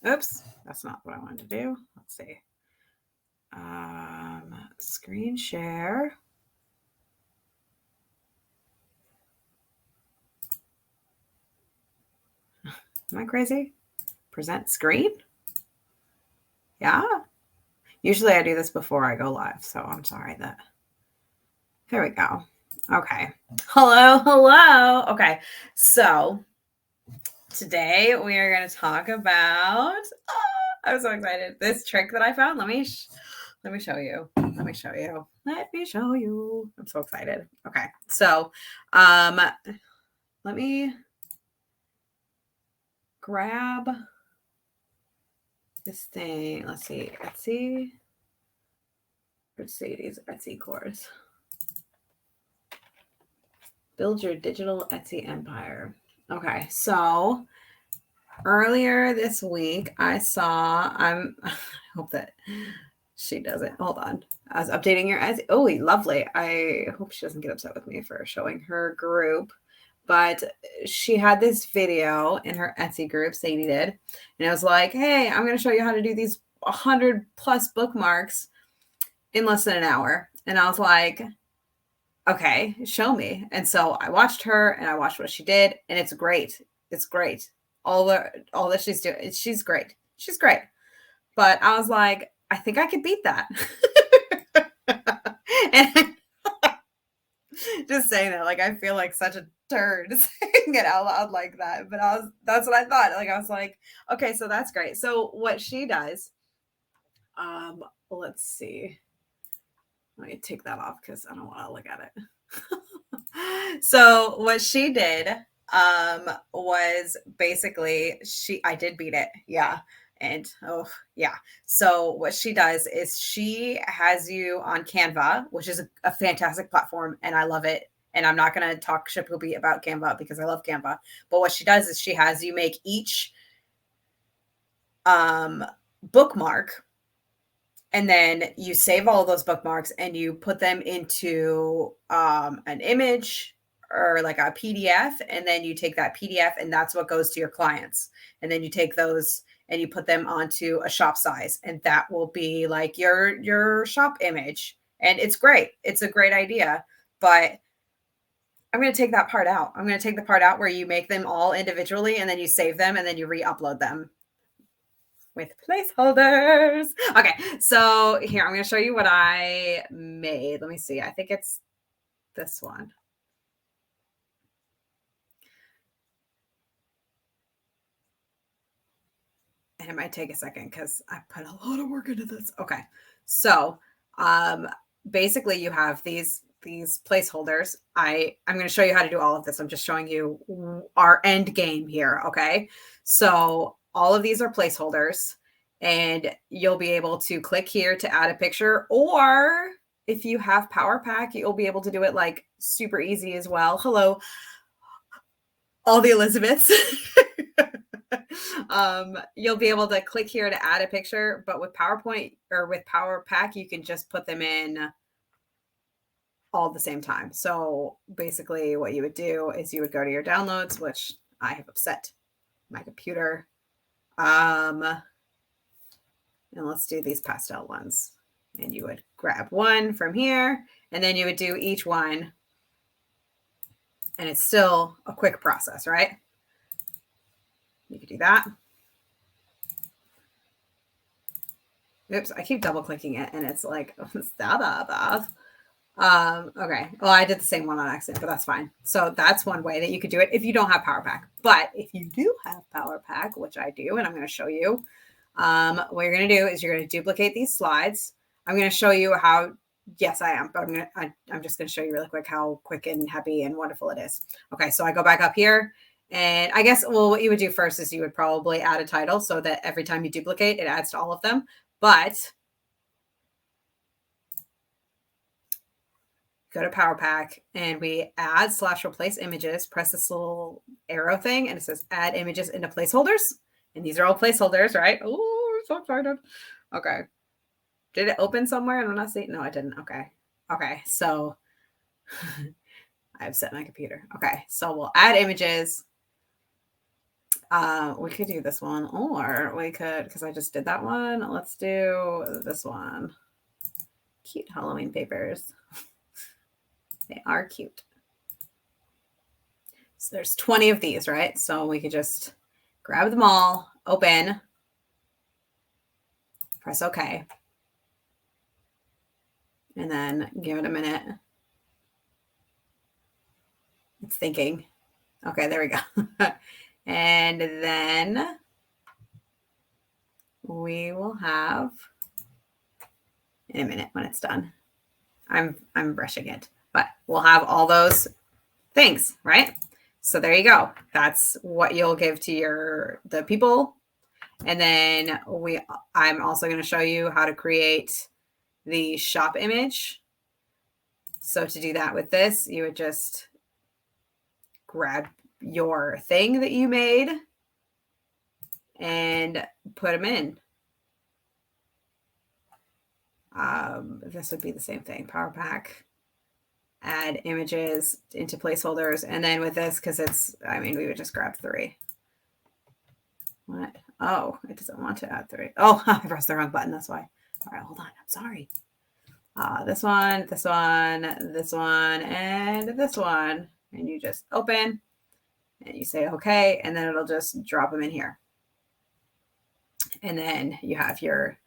Oops, that's not what I wanted to do. Let's see. Screen share. Am I crazy? Present screen? Yeah. Usually I do this before I go live, so I'm sorry that. There we go. Okay. Hello. Okay. So today we are going to talk about, I'm so excited, this trick that I found. Let me show you. Let me show you. I'm so excited. Okay. So, let me grab this thing. Let's see. Etsy. Let's see these Etsy course. Build your digital Etsy empire. Okay. So earlier this week, I saw, I hope that she doesn't. Hold on. I was updating your Etsy. Oh, lovely. I hope she doesn't get upset with me for showing her group. But she had this video in her Etsy group, Sadie did. And it was like, hey, I'm going to show you how to do these 100 plus bookmarks in less than an hour. And I was like, okay, show me. And so I watched her and I watched what she did. And it's great. It's great. All that she's doing. She's great. She's great. But I was like, I think I could beat that. And just saying that, like, I feel like such a turd saying it out loud like that. But that's what I thought. Like, I was like, okay, so that's great. So what she does, let's see. Let me take that off because I don't want to look at it. So what she did was basically I did beat it. Yeah. And so what she does is she has you on Canva, which is a fantastic platform and I love it. And I'm not going to talk shit-poopy about Canva because I love Canva. But what she does is she has you make each bookmark, and then you save all of those bookmarks and you put them into an image or like a PDF. And then you take that PDF and that's what goes to your clients. And then you take those and you put them onto a shop size. And that will be like your shop image. And it's great. It's a great idea. But I'm going to take that part out. I'm going to take the part out where you make them all individually and then you save them and then you re-upload them with placeholders. Okay, so here, I'm going to show you what I made. Let me see. I think it's this one. And it might take a second because I put a lot of work into this. Okay, so basically you have these placeholders. I'm going to show you how to do all of this. I'm just showing you our end game here, okay? So all of these are placeholders and you'll be able to click here to add a picture, or if you have PowerPack, you'll be able to do it like super easy as well. Hello, all the Elizabeths. You'll be able to click here to add a picture, but with PowerPoint or with PowerPack, you can just put them in all at the same time. So basically what you would do is you would go to your downloads, which I have upset my computer. And let's do these pastel ones. And you would grab one from here, and then you would do each one. And it's still a quick process, right? You could do that. Oops, I keep double clicking it and it's like, okay. Well, I did the same one on accident, but that's fine. So that's one way that you could do it if you don't have PowerPack. But if you do have PowerPack, which I do, and I'm going to show you, what you're going to do is you're going to duplicate these slides. I'm going to show you how, yes, I am, but I'm just going to show you really quick how quick and happy and wonderful it is. Okay, so I go back up here. And I guess, well, what you would do first is you would probably add a title so that every time you duplicate, it adds to all of them. But go to PowerPack and we add / replace images, press this little arrow thing and it says add images into placeholders. And these are all placeholders, right? Oh, I'm so excited. Okay. Did it open somewhere? And I'm not seeing, no, it didn't. Okay. Okay. So I've set my computer. Okay. So we'll add images. We could do this one, or we could, because I just did that one. Let's do this one. Cute Halloween papers. They are cute. So there's 20 of these, right? So we could just grab them all, open, press OK, and then give it a minute. It's thinking. Okay, there we go. And then we will have, in a minute when it's done, I'm brushing it, but we'll have all those things, right? So there you go. That's what you'll give to the people. And then I'm also going to show you how to create the shop image. So to do that with this, you would just grab your thing that you made and put them in. This would be the same thing. PowerPoint, add images into placeholders. And then with this, because we would just grab 3. What? Oh, it doesn't want to add 3. Oh, I pressed the wrong button. That's why. All right, hold on. I'm sorry. This one, this one, this one, and this one. And you just open and you say, okay, and then it'll just drop them in here. And then you have your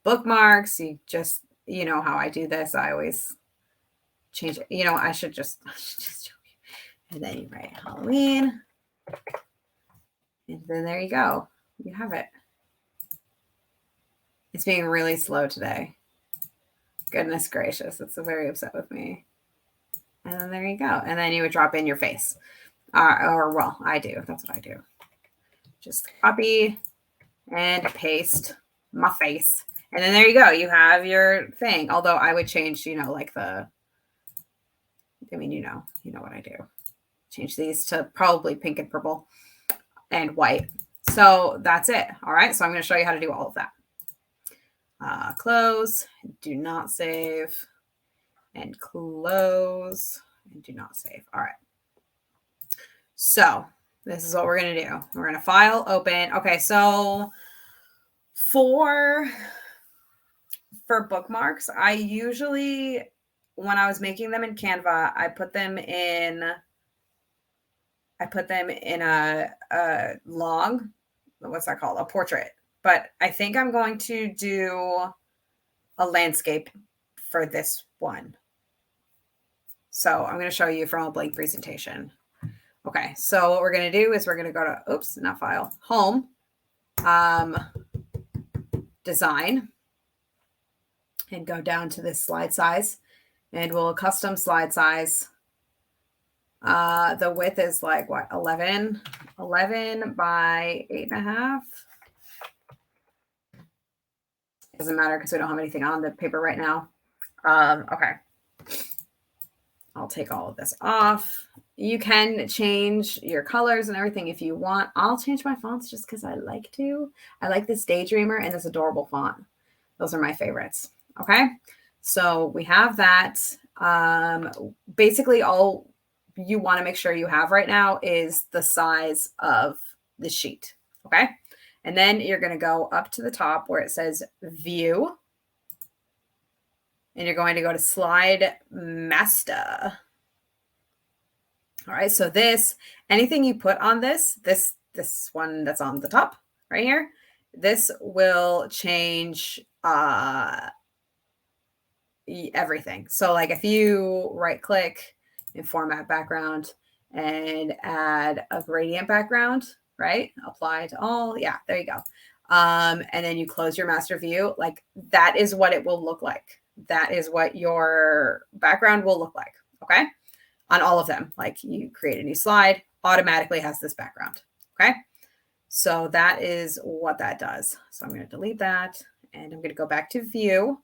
bookmarks. You just, you know how I do this. I always change it. You know, I should just show you. And then you write Halloween. And then there you go. You have it. It's being really slow today. Goodness gracious. It's very upset with me. And then there you go. And then you would drop in your face. Well, I do. That's what I do. Just copy and paste my face. And then there you go. You have your thing. Although I would change, like you know what I do. Change these to probably pink and purple and white. So that's it. All right. So I'm going to show you how to do all of that. Close, do not save, and close, and do not save. All right. So this is what we're going to do. We're going to file, open. Okay. So for bookmarks, I usually, when I was making them in Canva, I put them in a log. What's that called? A portrait. But I think I'm going to do a landscape for this one. So I'm going to show you from a blank presentation. Okay, so what we're going to do is we're going to go to, not file, home, design, and go down to this slide size, and we'll custom slide size. The width is like what, 11 by 8.5. Doesn't matter because we don't have anything on the paper right now. Okay. I'll take all of this off. You can change your colors and everything if you want. I'll change my fonts just because I like to. I like this Daydreamer and this adorable font. Those are my favorites. Okay. So we have that. Basically all you want to make sure you have right now is the size of the sheet. Okay. And then you're going to go up to the top where it says View. And you're going to go to Slide Master. All right. So anything you put on this one that's on the top right here, this will change everything. So like if you right click and format background and add a gradient background, right? Apply to all. Yeah, there you go. And then you close your master view. Like that is what it will look like. That is what your background will look like. Okay. On all of them. Like you create a new slide, automatically has this background. Okay. So that is what that does. So I'm going to delete that and I'm going to go back to view,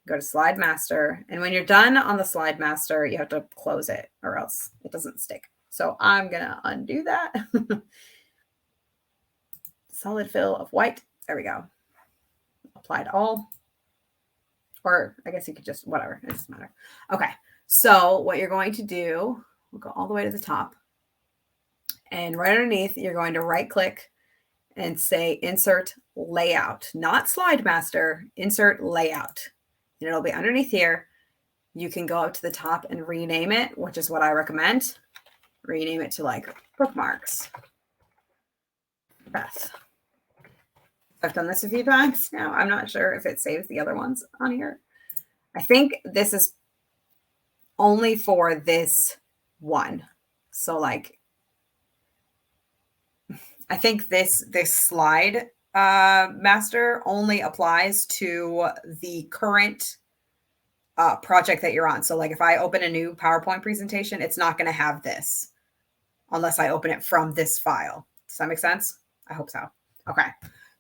go to slide master. And when you're done on the slide master, you have to close it or else it doesn't stick. So I'm going to undo that. Solid fill of white. There we go. Apply to all. Or I guess you could just, whatever. It doesn't matter. Okay. So what you're going to do, we'll go all the way to the top. And right underneath, you're going to right click and say insert layout, not slide master, insert layout. And it'll be underneath here. You can go up to the top and rename it, which is what I recommend. Rename it to like bookmarks. Beth. I've done this a few times now. I'm not sure if it saves the other ones on here. I think this is only for this one. So like, I think this slide master only applies to the current project that you're on. So like if I open a new PowerPoint presentation, it's not going to have this unless I open it from this file. Does that make sense? I hope so. Okay.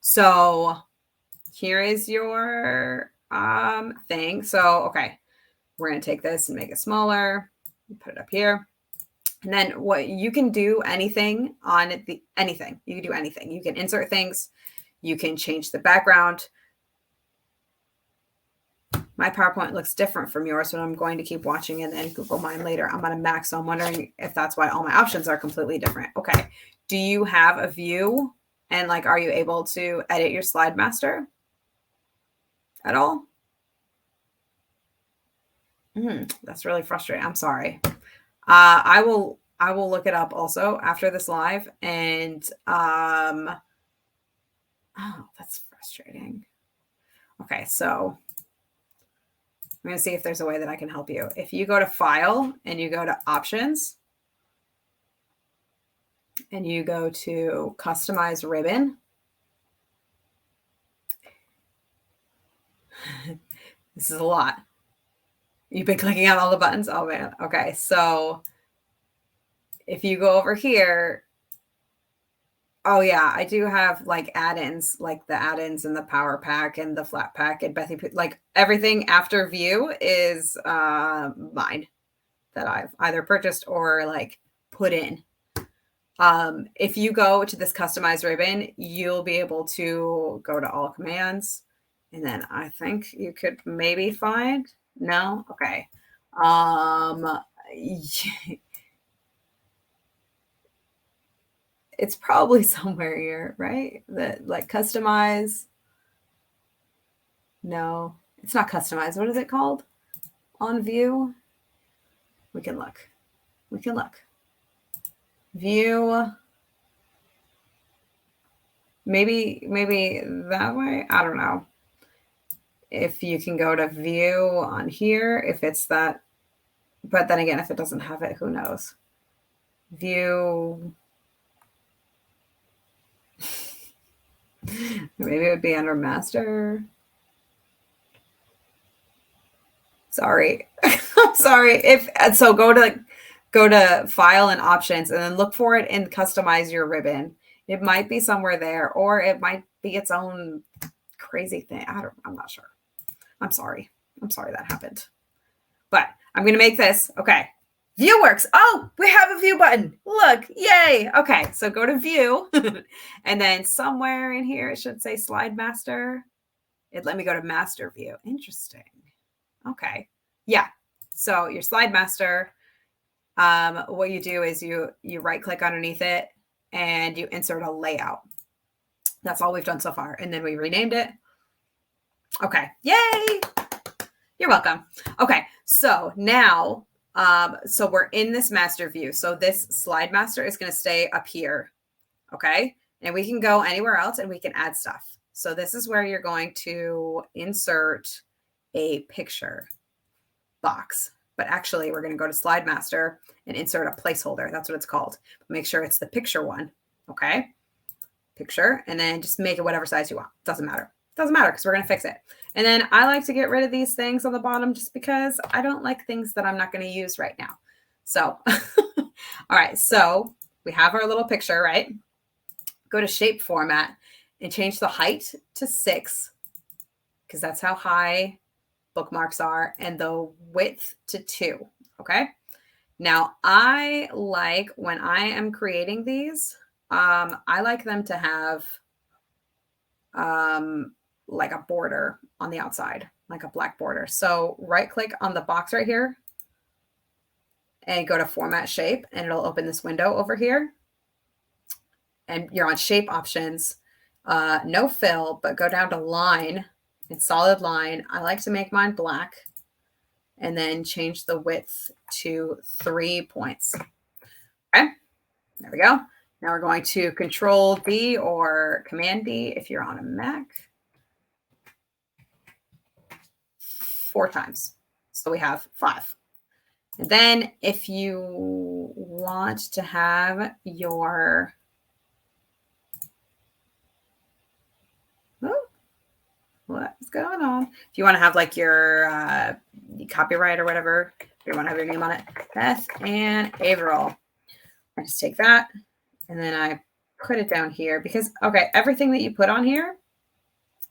So here is your thing. So, okay, we're going to take this and make it smaller. Put it up here. And then what you can do anything on anything. You can do anything. You can insert things. You can change the background. My PowerPoint looks different from yours, so I'm going to keep watching and then Google mine later. I'm on a Mac, so I'm wondering if that's why all my options are completely different. Okay. Do you have a view? And like, are you able to edit your slide master at all? That's really frustrating. I'm sorry. I will look it up also after this live. And oh, that's frustrating. Okay, so I'm going to see if there's a way that I can help you. If you go to File and you go to Options and you go to Customize Ribbon, this is a lot. You've been clicking on all the buttons? Oh, man. Okay, so if you go over here, oh, yeah, I do have like add-ins, like the add-ins and the Power Pack and the Flat Pack and Bethy, like everything after View is mine that I've either purchased or like put in. If you go to this Customize ribbon, you'll be able to go to All Commands. And then I think you could maybe find, no? Okay. It's probably somewhere here, right? That like customize. No, it's not customize. What is it called? On view. We can look. We can look. View. Maybe that way. I don't know. If you can go to view on here, if it's that, but then again, if it doesn't have it, who knows? View. Maybe it would be under master. Sorry. I'm sorry. If so, go to file and options and then look for it and customize your ribbon. It might be somewhere there, or it might be its own crazy thing. I'm not sure. I'm sorry. I'm sorry that happened. But I'm going to make this. Okay. View works. Oh, we have a view button. Look, yay. Okay. So go to view and then somewhere in here, it should say slide master. It let me go to master view. Interesting. Okay. Yeah. So your slide master, what you do is you right click underneath it and you insert a layout. That's all we've done so far. And then we renamed it. Okay. Yay. You're welcome. Okay. So now, so we're in this master view. So this slide master is going to stay up here. Okay. And we can go anywhere else and we can add stuff. So this is where you're going to insert a picture box. But actually, we're going to go to slide master and insert a placeholder. That's what it's called. Make sure it's the picture one. Okay. Picture. And then just make it whatever size you want. Doesn't matter. Doesn't matter because we're going to fix it. And then I like to get rid of these things on the bottom just because I don't like things that I'm not going to use right now. So, all right. So we have our little picture, right? Go to shape format and change the height to 6 because that's how high bookmarks are, and the width to 2. Okay. Now I like when I am creating these, I like them to have like a border on the outside, like a black border. So right click on the box right here and go to format shape and it'll open this window over here. and you're on shape options, no fill, but go down to line and solid line. I like to make mine black and then change the width to 3 points. Okay, there we go. Now we're going to Control D or Command D if you're on a Mac 4 times. So we have 5. And then if you want to have your, what's going on? If you want to have like your copyright or whatever, if you want to have your name on it, Beth and Averill. I just take that and then I put it down here because, okay, everything that you put on here,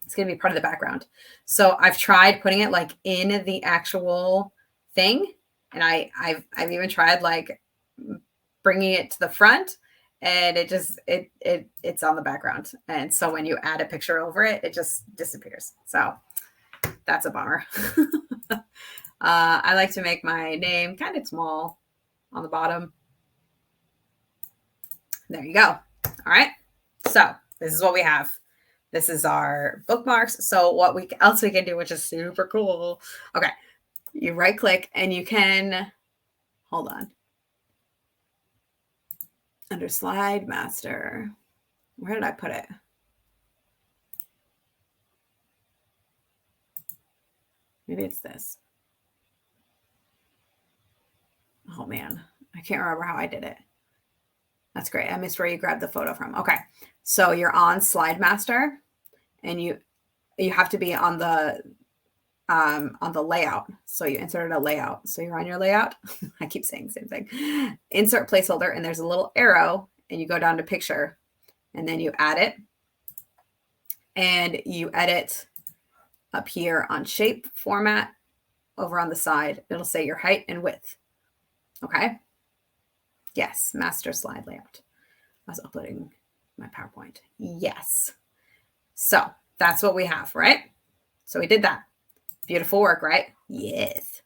it's going to be part of the background. So I've tried putting it like in the actual thing. And I've even tried like bringing it to the front, and it just, it's on the background. And so when you add a picture over it, it just disappears. So that's a bummer. I like to make my name kind of small on the bottom. There you go. All right. So this is what we have. This is our bookmarks. So what else we can do, which is super cool. Okay. You right click and you can, hold on. Under Slide Master. Where did I put it? Maybe it's this. Oh man, I can't remember how I did it. That's great. I missed where you grabbed the photo from. Okay. So you're on Slide Master and you have to be on the layout. So you inserted a layout. So you're on your layout. I keep saying the same thing. Insert placeholder, and there's a little arrow, and you go down to picture, and then you add it, and you edit up here on shape format. Over on the side, it'll say your height and width. Okay. Yes, master slide layout. I was uploading my PowerPoint. Yes. So that's what we have, right? So we did that. Beautiful work, right? Yes.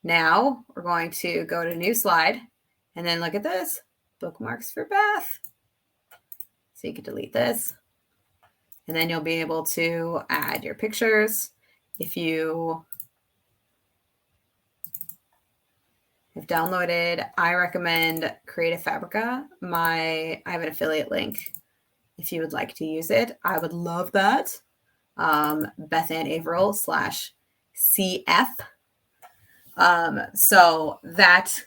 Now we're going to go to new slide and then look at this. Bookmarks for Beth. So you can delete this. And then you'll be able to add your pictures. If you have downloaded, I recommend Creative Fabrica. I have an affiliate link if you would like to use it. I would love that. Beth Ann Averill /CF. So that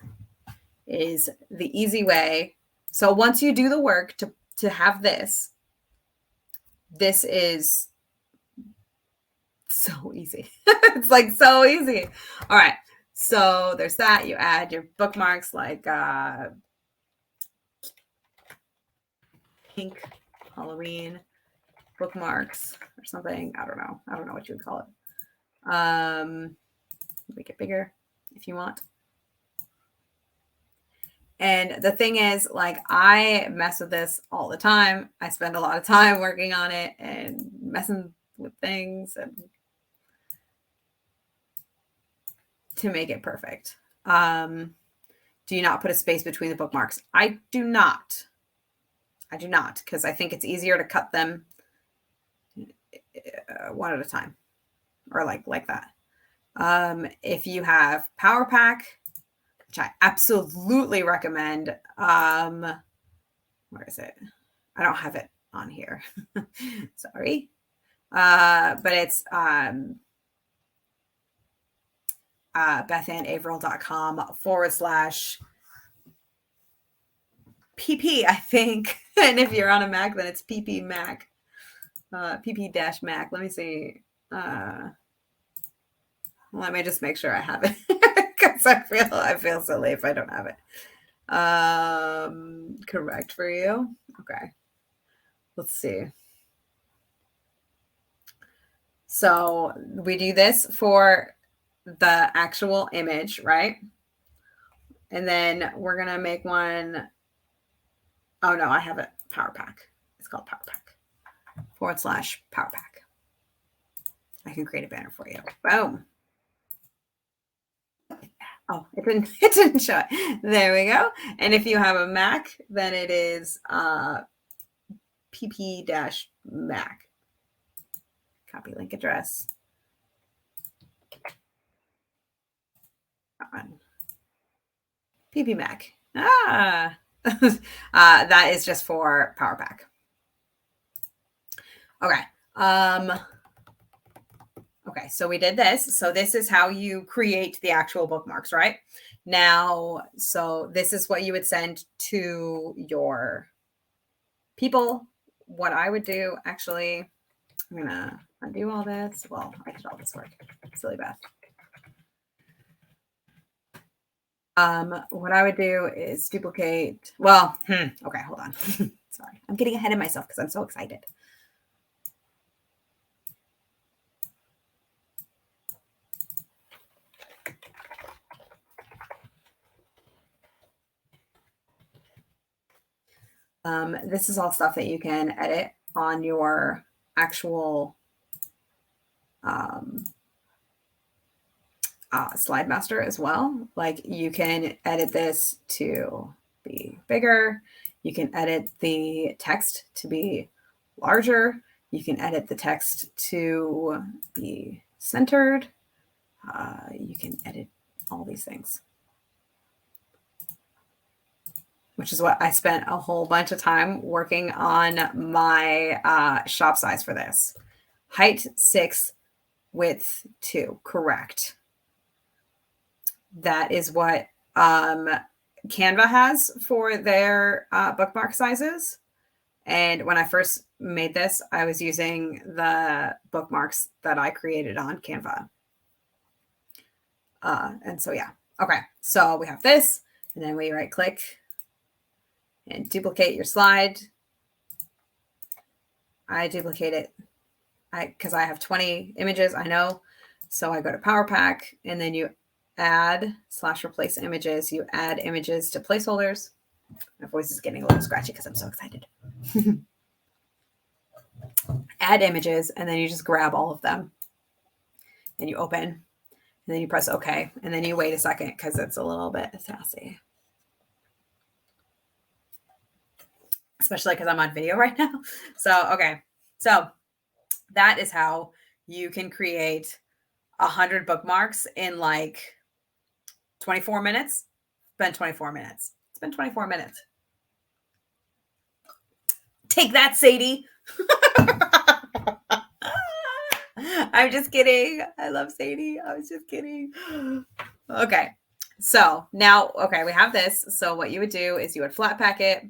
is the easy way. So once you do the work to have this is so easy. It's like so easy. All right. So there's that. You add your bookmarks like pink Halloween bookmarks or something. I don't know what you would call it. Make it bigger if you want. And the thing is, like, I mess with this all the time. I spend a lot of time working on it and messing with things and to make it perfect. Do you not put a space between the bookmarks? I do not. Because I think it's easier to cut them one at a time or like that. If you have PowerPack, which I absolutely recommend. Where is it? I don't have it on here. Sorry. But it's bethanaverill.com/pp, I think. And if you're on a Mac, then it's pp Mac. pp-Mac. Let me see. Let me just make sure I have it because I feel silly if I don't have it. Correct for you. Okay. Let's see. So we do this for the actual image, right? And then we're going to make one. Oh no, I have it. PowerPack. It's called PowerPack /PowerPack. I can create a banner for you. Boom. Oh, it didn't show it. There we go. And if you have a Mac, then it is pp-mac. Copy link address. On pp-mac. That is just for PowerPack. Okay. Okay, so we did this. So this is how you create the actual bookmarks, right? Now, so this is what you would send to your people. What I would do, actually, I'm gonna undo all this. Well, I did all this work. Silly Beth. What I would do is duplicate. Well, okay, hold on. Sorry, I'm getting ahead of myself because I'm so excited. This is all stuff that you can edit on your actual slide master as well. Like you can edit this to be bigger. You can edit the text to be larger. You can edit the text to be centered. You can edit all these things, which is what I spent a whole bunch of time working on my shop size for this. Height 6, width 2, correct. That is what Canva has for their bookmark sizes. And when I first made this, I was using the bookmarks that I created on Canva. And so, yeah. Okay. So we have this, and then we right click and duplicate your slide. I duplicate it because I have 20 images, I know. So I go to PowerPack, and then you add / replace images. You add images to placeholders. My voice is getting a little scratchy because I'm so excited. Add images, and then you just grab all of them. And you open, and then you press OK. And then you wait a second because it's a little bit sassy. Especially because I'm on video right now. So, okay. So that is how you can create 100 bookmarks in like 24 minutes. It's been 24 minutes. It's been 24 minutes. Take that, Sadie. I'm just kidding. I love Sadie. I was just kidding. Okay. So now, okay, we have this. So what you would do is you would flat pack it,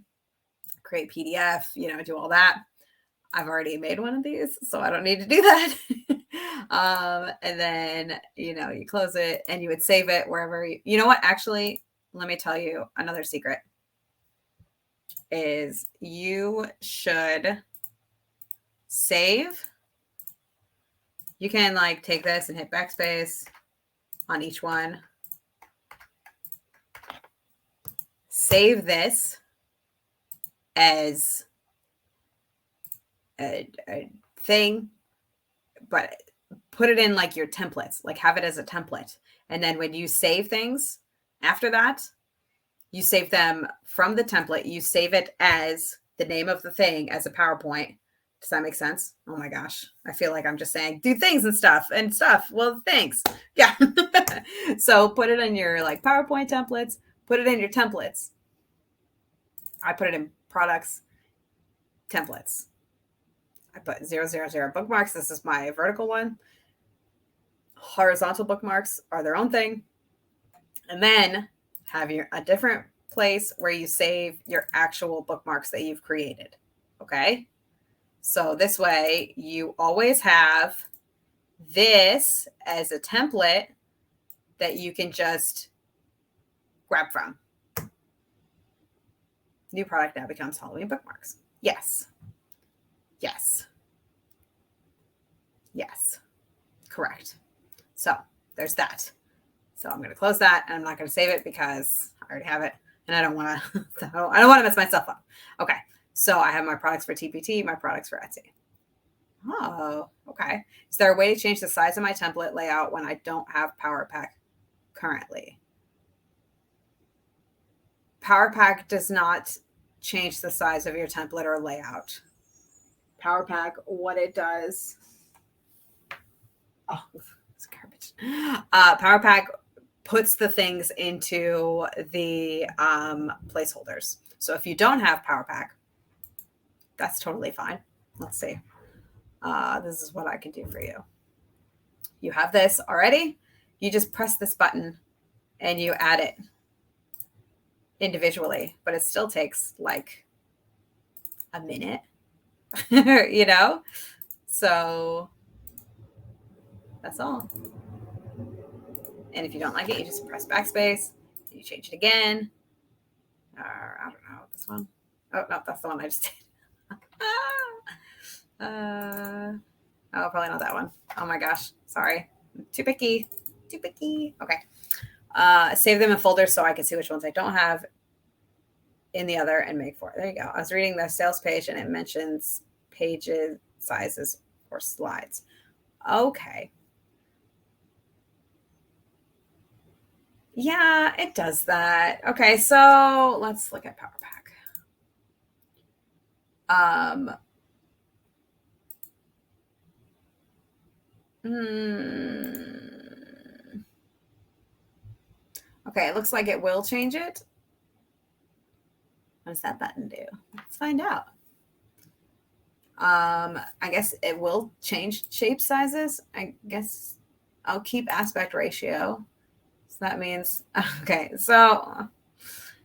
create PDF, do all that. I've already made one of these, so I don't need to do that. And then, you close it and you would save it wherever you know what? Actually, let me tell you another secret is you should save. You can take this and hit backspace on each one. Save this as a thing, but put it in your templates, have it as a template. And then when you save things after that, you save them from the template. You save it as the name of the thing as a PowerPoint. Does that make sense? Oh my gosh. I feel like I'm just saying do things and stuff. Well, thanks. Yeah. So put it in your PowerPoint templates, put it in your templates. I put it in products, templates. I put 000 bookmarks. This is my vertical one. Horizontal bookmarks are their own thing. And then have a different place where you save your actual bookmarks that you've created. Okay. So this way you always have this as a template that you can just grab from. New product now becomes Halloween bookmarks. Yes. Yes. Yes. Correct. So there's that. So I'm going to close that and I'm not going to save it because I already have it and I don't want to, I don't want to mess myself up. Okay. So I have my products for TPT, my products for Etsy. Oh, okay. Is there a way to change the size of my template layout when I don't have PowerPack currently? PowerPack does not change the size of your template or layout. PowerPack, what it does. Oh, it's garbage. PowerPack puts the things into the placeholders. So if you don't have PowerPack, that's totally fine. Let's see. This is what I can do for you. You have this already. You just press this button and you add it individually, but it still takes like a minute, you know? So that's all. And if you don't like it, you just press backspace. You change it again. Or I don't know, this one. Oh, no, that's the one I just did. Oh, probably not that one. Oh my gosh. Sorry. Too picky. Too picky. Okay. Save them in folders so I can see which ones I don't have in the other and make 4. There you go. I was reading the sales page and it mentions pages, sizes, or slides. Okay. Yeah, it does that. Okay, so let's look at PowerPack. Okay, it looks like it will change it. What does that button do? Let's find out. I guess it will change shape sizes. I guess I'll keep aspect ratio. So that means, okay, so,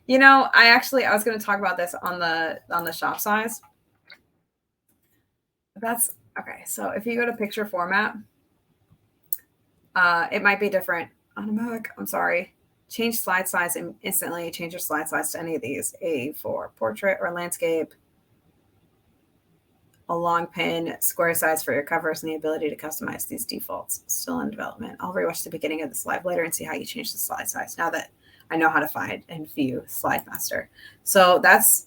you know, I was going to talk about this on the shop size. That's okay. So if you go to picture format, it might be different on a Mac. I'm sorry. Change slide size and instantly change your slide size to any of these. A for portrait or landscape, a long pin, square size for your covers, and the ability to customize these defaults. Still in development. I'll rewatch the beginning of this live later and see how you change the slide size now that I know how to find and view Slide Master. So that's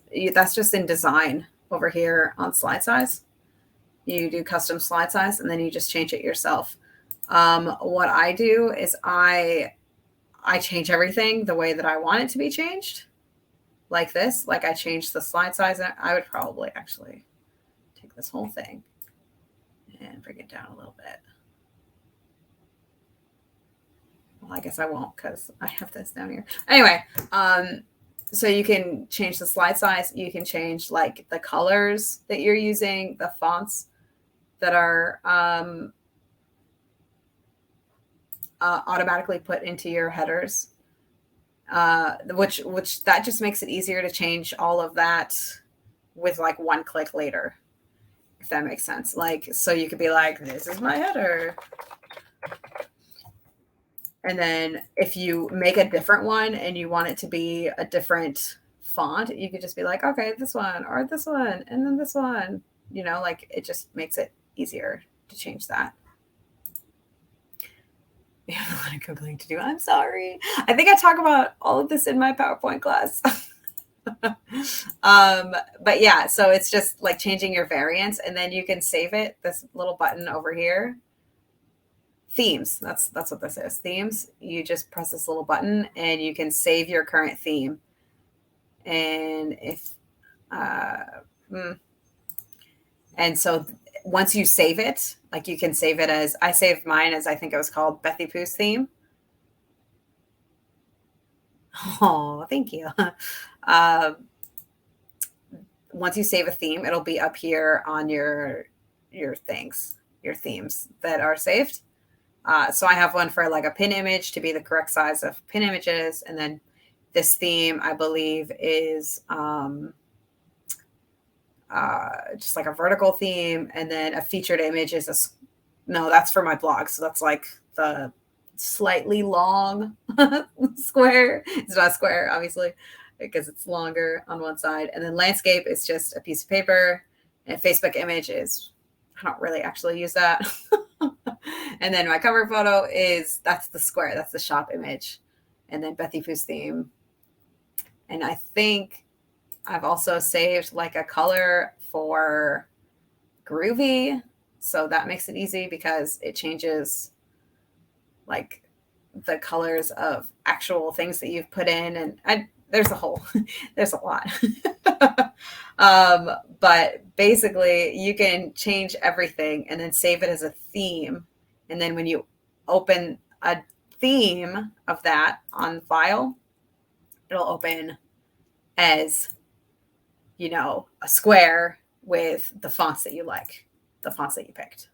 just in design over here on slide size. You do custom slide size and then you just change it yourself. What I do is I change everything the way that I want it to be changed, like this. Like I changed the slide size, and I would probably actually take this whole thing and bring it down a little bit. Well, I guess I won't because I have this down here. Anyway, so you can change the slide size. You can change like the colors that you're using, the fonts that are automatically put into your headers, which that just makes it easier to change all of that with like one click later, if that makes sense. Like, so you could be like, this is my header. And then if you make a different one and you want it to be a different font, you could just be like, okay, this one or this one, and then this one, you know, like it just makes it easier to change that. We have a lot of Googling to do. I'm sorry. I think I talk about all of this in my PowerPoint class. But yeah, so it's just like changing your variants and then you can save it. This little button over here. Themes. That's what this is. Themes. You just press this little button and you can save your current theme. And if and so once you save it, like you can save it as, I saved mine as, I think it was called Bethy Poo's theme. Oh, thank you. Once you save a theme, it'll be up here on your things, your themes that are saved. So I have one for like a pin image to be the correct size of pin images. And then this theme, I believe, is just like a vertical theme. And then a featured image is no, that's for my blog. So that's like the slightly long square. It's not square, obviously, because it's longer on one side. And then landscape is just a piece of paper. And Facebook image is, I don't really actually use that. And then my cover photo that's the square. That's the shop image. And then Bethy Poo's theme. And I think I've also saved like a color for Groovy. So that makes it easy because it changes like the colors of actual things that you've put in. And there's a lot. But basically, you can change everything and then save it as a theme. And then when you open a theme of that on file, it'll open as, a square with the fonts that you like, the fonts that you picked,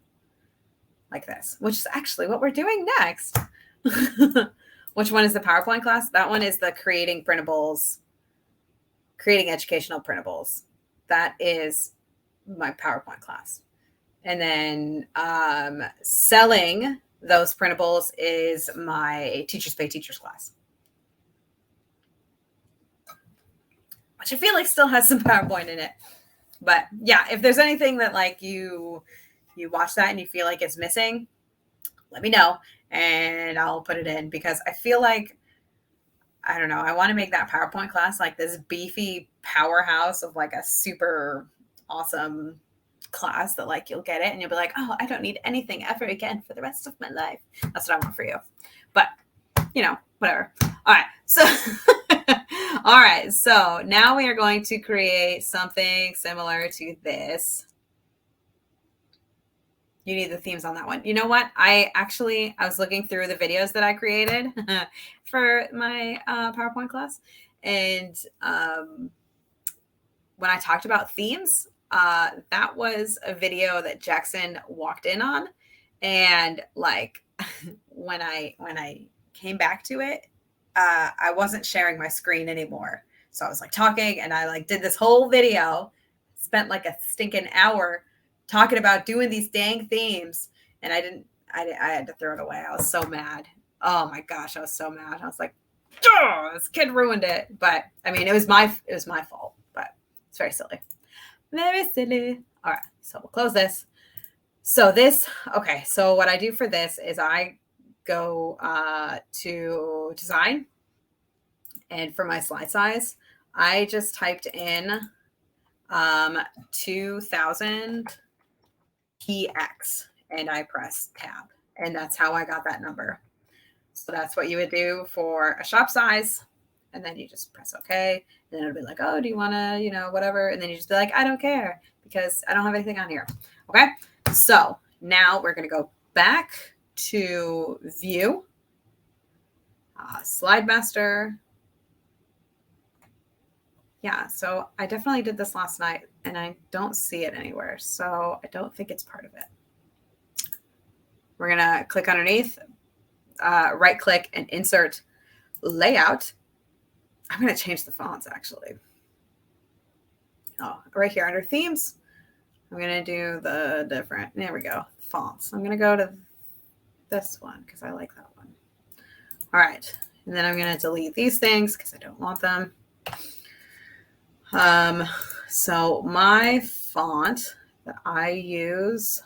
like this, which is actually what we're doing next. Which one is the PowerPoint class? That one is the creating educational printables. That is my PowerPoint class. And then selling those printables is my Teachers Pay Teachers class, which I feel like still has some PowerPoint in it. But yeah, if there's anything that like you watch that and you feel like it's missing, let me know and I'll put it in, because I feel like, I don't know, I want to make that PowerPoint class like this beefy powerhouse of like a super awesome class that like you'll get it and you'll be like, oh, I don't need anything ever again for the rest of my life. That's what I want for you. But whatever. All right. So now we are going to create something similar to this. You need the themes on that one. You know what? I was looking through the videos that I created for my PowerPoint class. And when I talked about themes, that was a video that Jackson walked in on. And like when I came back to it, I wasn't sharing my screen anymore. So I was like talking and I like did this whole video, spent like a stinking hour talking about doing these dang themes. And I had to throw it away. I was so mad. Oh my gosh. I was so mad. I was like, oh, this kid ruined it. But I mean, it was my fault, but it's very silly. Very silly. All right. So we'll close this. So so what I do for this is I go to design, and for my slide size, I just typed in 2000 px and I pressed tab, and that's how I got that number. So that's what you would do for a shop size, and then you just press OK, and then it'll be like, oh, do you want to, whatever, and then you just be like, I don't care because I don't have anything on here. Okay, so now we're going to go back to view, slide master. Yeah, so I definitely did this last night and I don't see it anywhere. So I don't think it's part of it. We're going to click underneath, right click and insert layout. I'm going to change the fonts actually. Oh, right here under themes, I'm going to do the different, there we go, fonts. I'm going to go to this one because I like that one. All right. And then I'm going to delete these things because I don't want them. So my font that I use,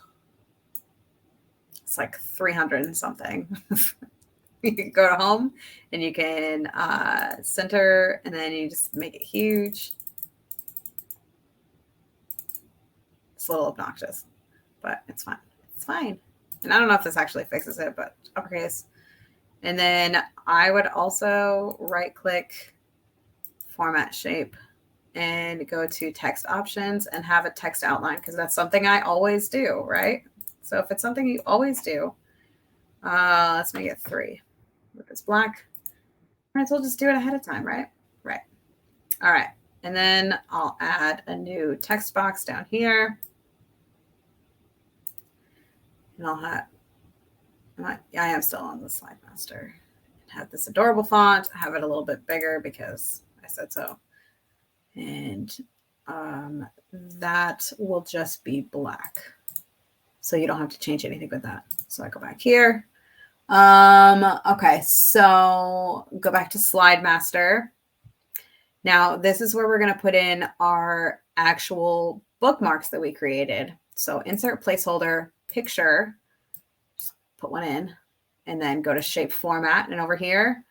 it's like 300 and something. You can go to home and you can center, and then you just make it huge. It's a little obnoxious, but it's fine. It's fine. And I don't know if this actually fixes it, but uppercase. And then I would also right click, format shape, and go to text options and have a text outline, because that's something I always do, right? So if it's something you always do, let's make it 3. If it's black, might as well just do it ahead of time, right? Right. All right. And then I'll add a new text box down here. And I'll have, I am still on the slide master. Have this adorable font. I have it a little bit bigger because I said so. And that will just be black. So you don't have to change anything with that. So I go back here. Okay, so go back to slide master. Now this is where we're going to put in our actual bookmarks that we created. So insert placeholder, picture, just put one in, and then go to shape format. And over here,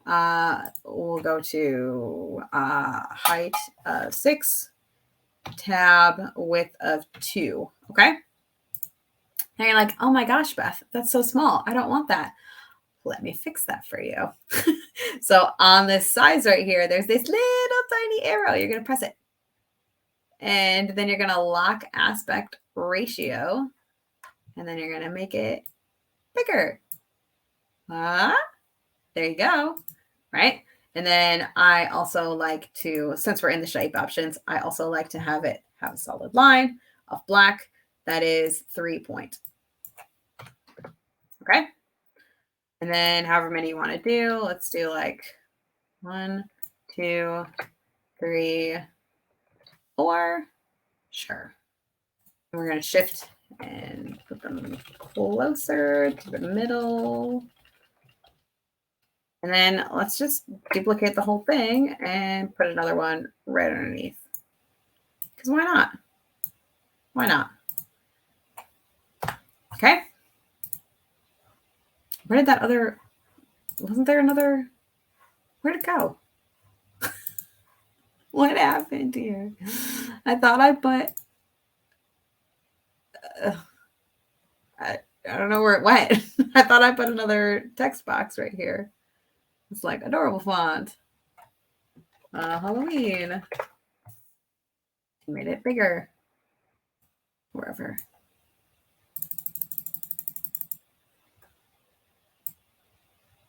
we'll go to height of 6, tab width of 2. Okay. And you're like, oh my gosh, Beth, that's so small. I don't want that. Let me fix that for you. So on this size right here, there's this little tiny arrow. You're going to press it. And then you're going to lock aspect ratio. And then you're going to make it bigger. There you go. Right? And then I also like to, since we're in the shape options, I also like to have it have a solid line of black that is 3 point. Okay. And then however many you want to do, let's do like 1, 2, 3, 4. Sure. And we're going to shift and put them closer to the middle. And then let's just duplicate the whole thing and put another one right underneath. Because why not? Why not? Okay. Where did that other, wasn't there another, where'd it go? What happened here? I thought I put, I don't know where it went. I thought I put another text box right here. It's like adorable font. Halloween. Made it bigger. Wherever.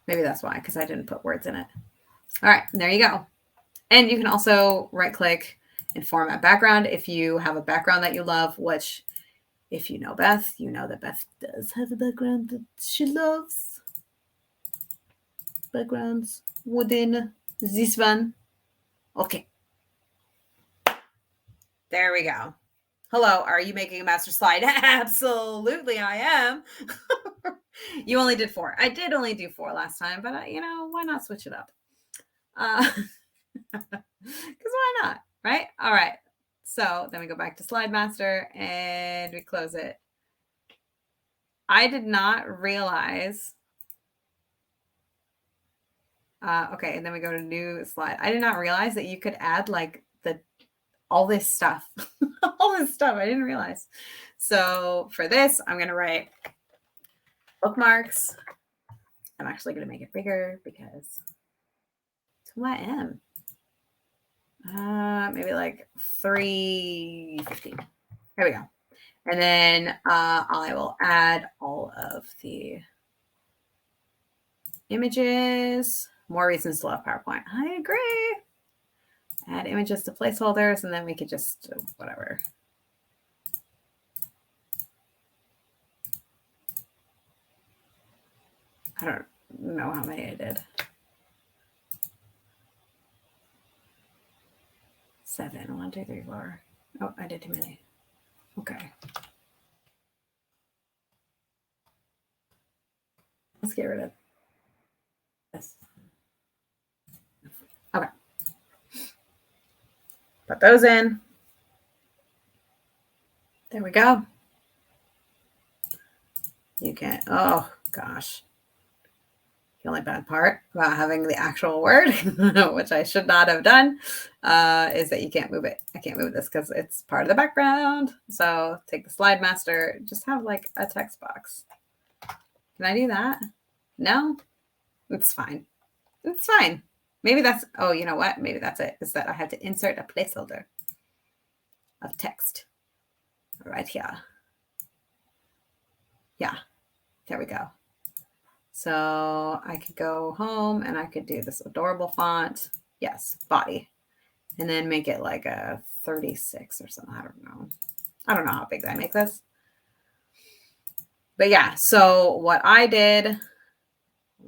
Maybe that's why, because I didn't put words in it. All right, there you go. And you can also right click and format background if you have a background that you love, which if you know Beth, you know that Beth does have a background that she loves. Backgrounds within this one. Okay. There we go. Hello, are you making a master slide? Absolutely, I am. You only did 4. I did only do 4 last time, but why not switch it up? Because why not, right? All right. So then we go back to Slide Master and we close it. I did not realize. Okay, and then we go to new slide. I did not realize that you could add like all this stuff. All this stuff. I didn't realize. So for this, I'm going to write bookmarks. I'm actually going to make it bigger because it's who I am. Maybe like 350. There we go. And then I will add all of the images. More reasons to love PowerPoint. I agree. Add images to placeholders, and then we could just whatever. I don't know how many I did. 7. 1, 2, 3, 4. Oh, I did too many. Okay. Let's get rid of this. Okay. Put those in. There we go. You can't, oh gosh. The only bad part about having the actual word, which I should not have done, is that you can't move it. I can't move this because it's part of the background. So take the slide master, just have like a text box. Can I do that? No? It's fine. It's fine. Maybe that's, oh, you know what? Maybe that's it, is that I had to insert a placeholder of text right here. Yeah, there we go. So I could go home and I could do this adorable font. Yes, body. And then make it like a 36 or something. I don't know. I don't know how big I make this. But yeah, so what I did,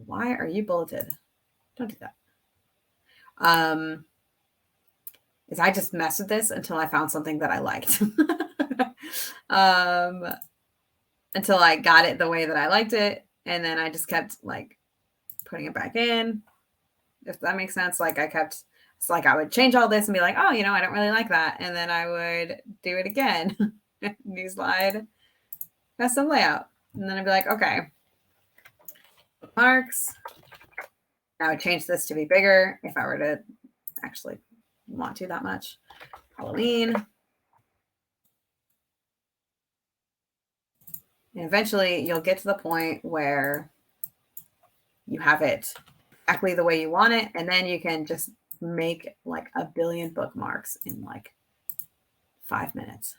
why are you bulleted? Don't do that. Is I just messed with this until I found something that I liked. Until I got it the way that I liked it. And then I just kept like putting it back in, if that makes sense. Like it's like I would change all this and be like, oh, I don't really like that. And then I would do it again. New slide, custom layout. And then I'd be like, okay, bookmarks. I would change this to be bigger if I were to actually want to that much. Halloween. And eventually you'll get to the point where you have it exactly the way you want it. And then you can just make like a billion bookmarks in like 5 minutes.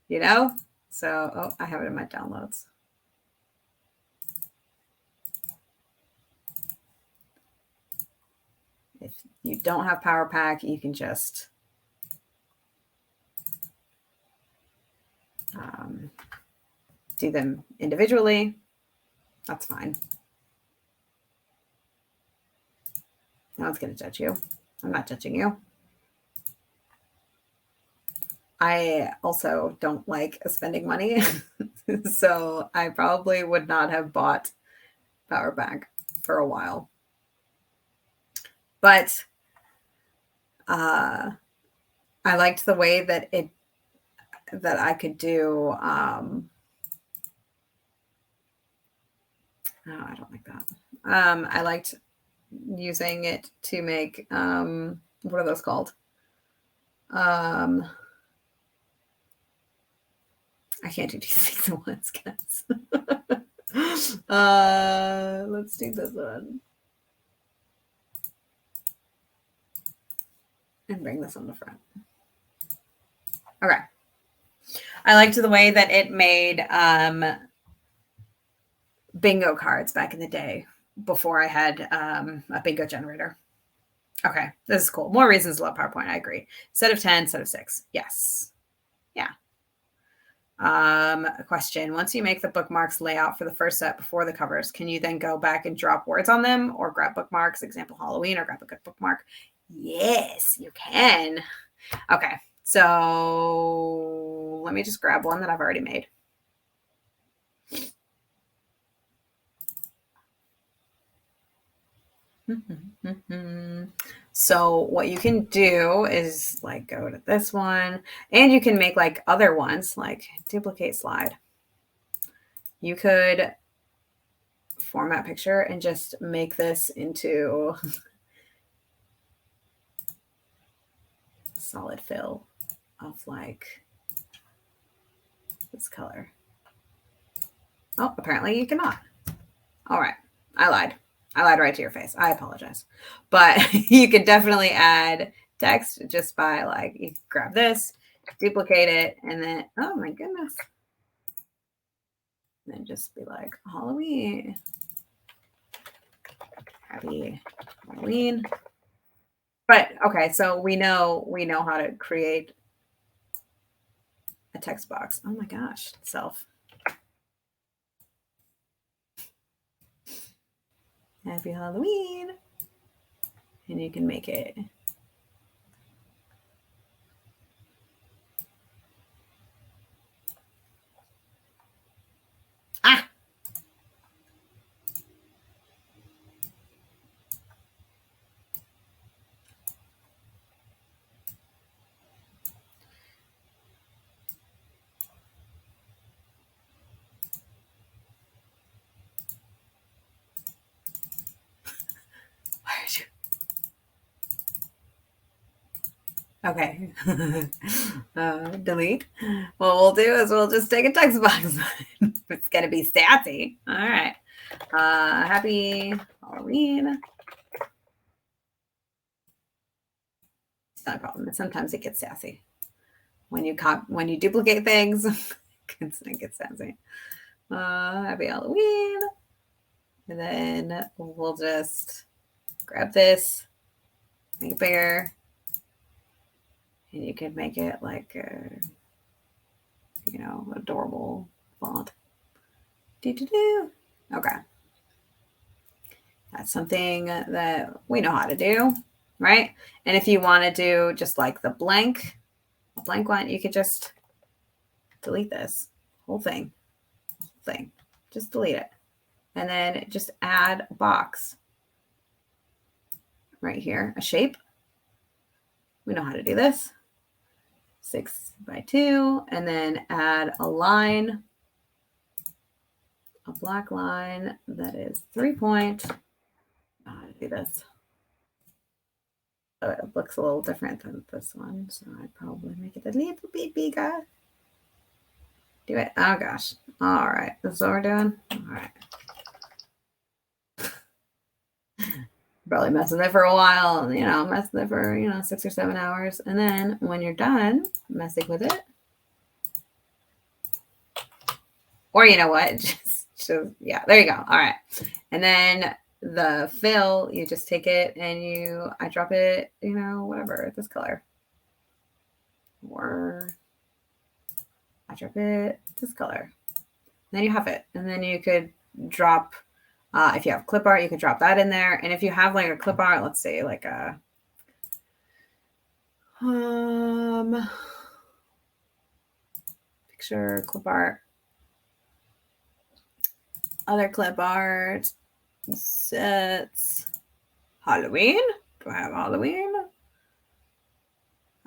You know? So, oh, I have it in my downloads. If you don't have PowerPack, you can just do them individually. That's fine. No one's going to judge you. I'm not judging you. I also don't like spending money. So I probably would not have bought PowerPack for a while. But I liked the way that I could do. Oh, I don't like that. I liked using it to make what are those called? I can't do these things at once, guys. Let's do this one. And bring this on the front. Okay. I liked the way that it made bingo cards back in the day before I had a bingo generator. Okay, this is cool. More reasons to love PowerPoint. I agree. Set of 10, set of 6. Yes. Yeah. A question. Once you make the bookmarks layout for the first set before the covers, can you then go back and drop words on them or grab bookmarks, example Halloween, or grab a good bookmark? Yes, you can. Okay, so let me just grab one that I've already made. So what you can do is like go to this one, and you can make like other ones, like duplicate slide. You could format picture and just make this into solid fill of like this color. Oh, apparently you cannot. All right, I lied. I lied right to your face. I apologize. But you can definitely add text just by like, you grab this, duplicate it, and then, oh my goodness. And then just be like, Halloween. Happy Halloween. But okay, so we know how to create a text box. Oh my gosh, self. Happy Halloween. And you can make it. Ah! Okay. Delete. What we'll do is we'll just take a text box. It's going to be sassy. All right. Happy Halloween. It's not a problem. Sometimes it gets sassy. When you duplicate things, it gets sassy. Happy Halloween. And then we'll just grab this, make it bigger. And you can make it like a, adorable font. Okay. That's something that we know how to do, right? And if you want to do just like a blank one, you could just delete this whole thing. Just delete it. And then just add a box right here, a shape. We know how to do this. 6 by 2, and then add a line, a black line that is 3-point. Do this. So it looks a little different than this one, so I'd probably make it a little bit bigger. Do it. Oh gosh. All right. This is what we're doing. All right. Probably mess with it for a while, mess with it for, 6 or 7 hours. And then when you're done messing with it, or you know what, just yeah, there you go. All right. And then the fill, you just take it and I drop it, whatever, this color. Or I drop it this color. And then you have it. And then you could drop, if you have clip art, you could drop that in there. And if you have like a clip art, let's say like a, picture, clip art, other clip art, sets, Halloween. Do I have Halloween?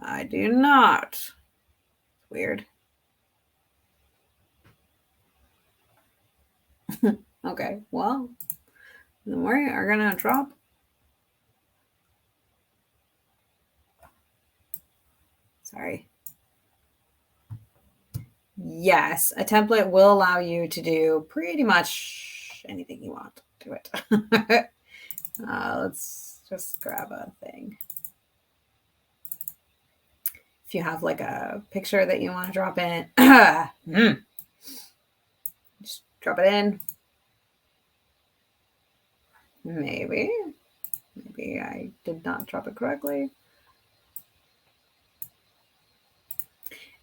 I do not. Weird. Okay, well, then we are gonna drop. Sorry. Yes, a template will allow you to do pretty much anything you want to it. Let's just grab a thing. If you have like a picture that you want to drop in, just drop it in. Maybe I did not drop it correctly.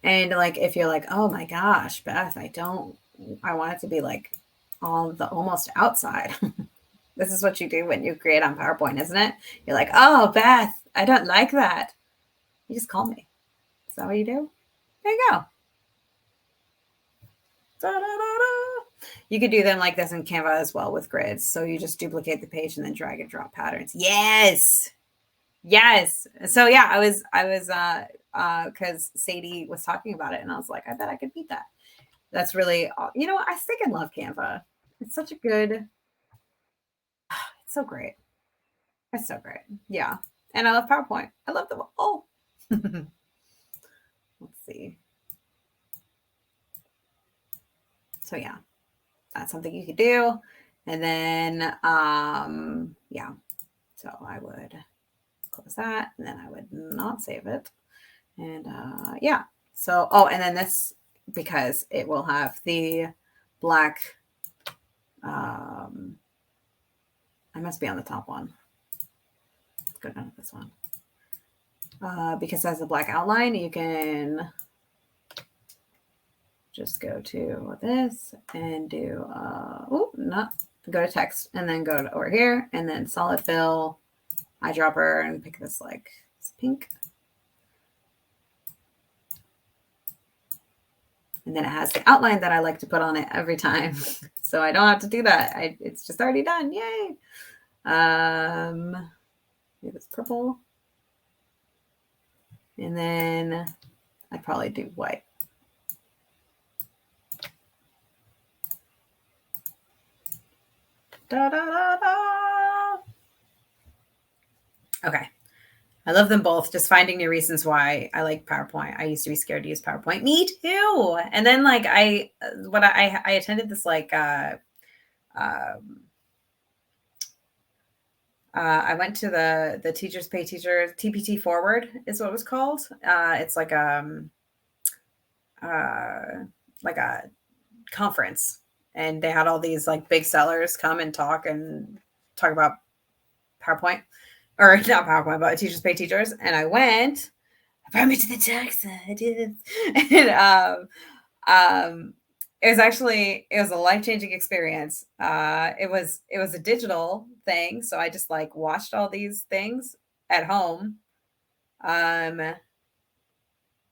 And like, if you're like, oh my gosh, Beth, I want it to be like almost outside. This is what you do when you create on PowerPoint, isn't it? You're like, oh, Beth, I don't like that. You just call me. Is that what you do? There you go. Da-da-da-da. You could do them like this in Canva as well with grids. So you just duplicate the page and then drag and drop patterns. Yes. So yeah, I was because Sadie was talking about it and I was like, I bet I could beat that. That's really, I think I love Canva. It's such a good, it's so great. It's so great. Yeah. And I love PowerPoint. I love them all. Let's see. So yeah, that's something you could do. And then, yeah, so I would close that and then I would not save it. And yeah, so, and then this, because it will have the black, I must be on the top one. Let's go down to this one. Because it has a black outline, you can just go to this and do, go to text and then go to over here and then solid fill, eyedropper, and pick this like this pink. And then it has the outline that I like to put on it every time. So I don't have to do that. It's just already done. Yay. Maybe this purple. And then I'd probably do white. Da, da, da, da. Okay. I love them both. Just finding new reasons why I like PowerPoint. I used to be scared to use PowerPoint. Me too. And then like I attended this like I went to the Teachers Pay Teachers, TPT Forward is what it was called. It's like a conference, and they had all these like big sellers come and talk about PowerPoint, or not PowerPoint, but Teachers Pay Teachers. And I went. I brought me to the dark side, and it was a life-changing experience. It was a digital thing. So I just like watched all these things at home. That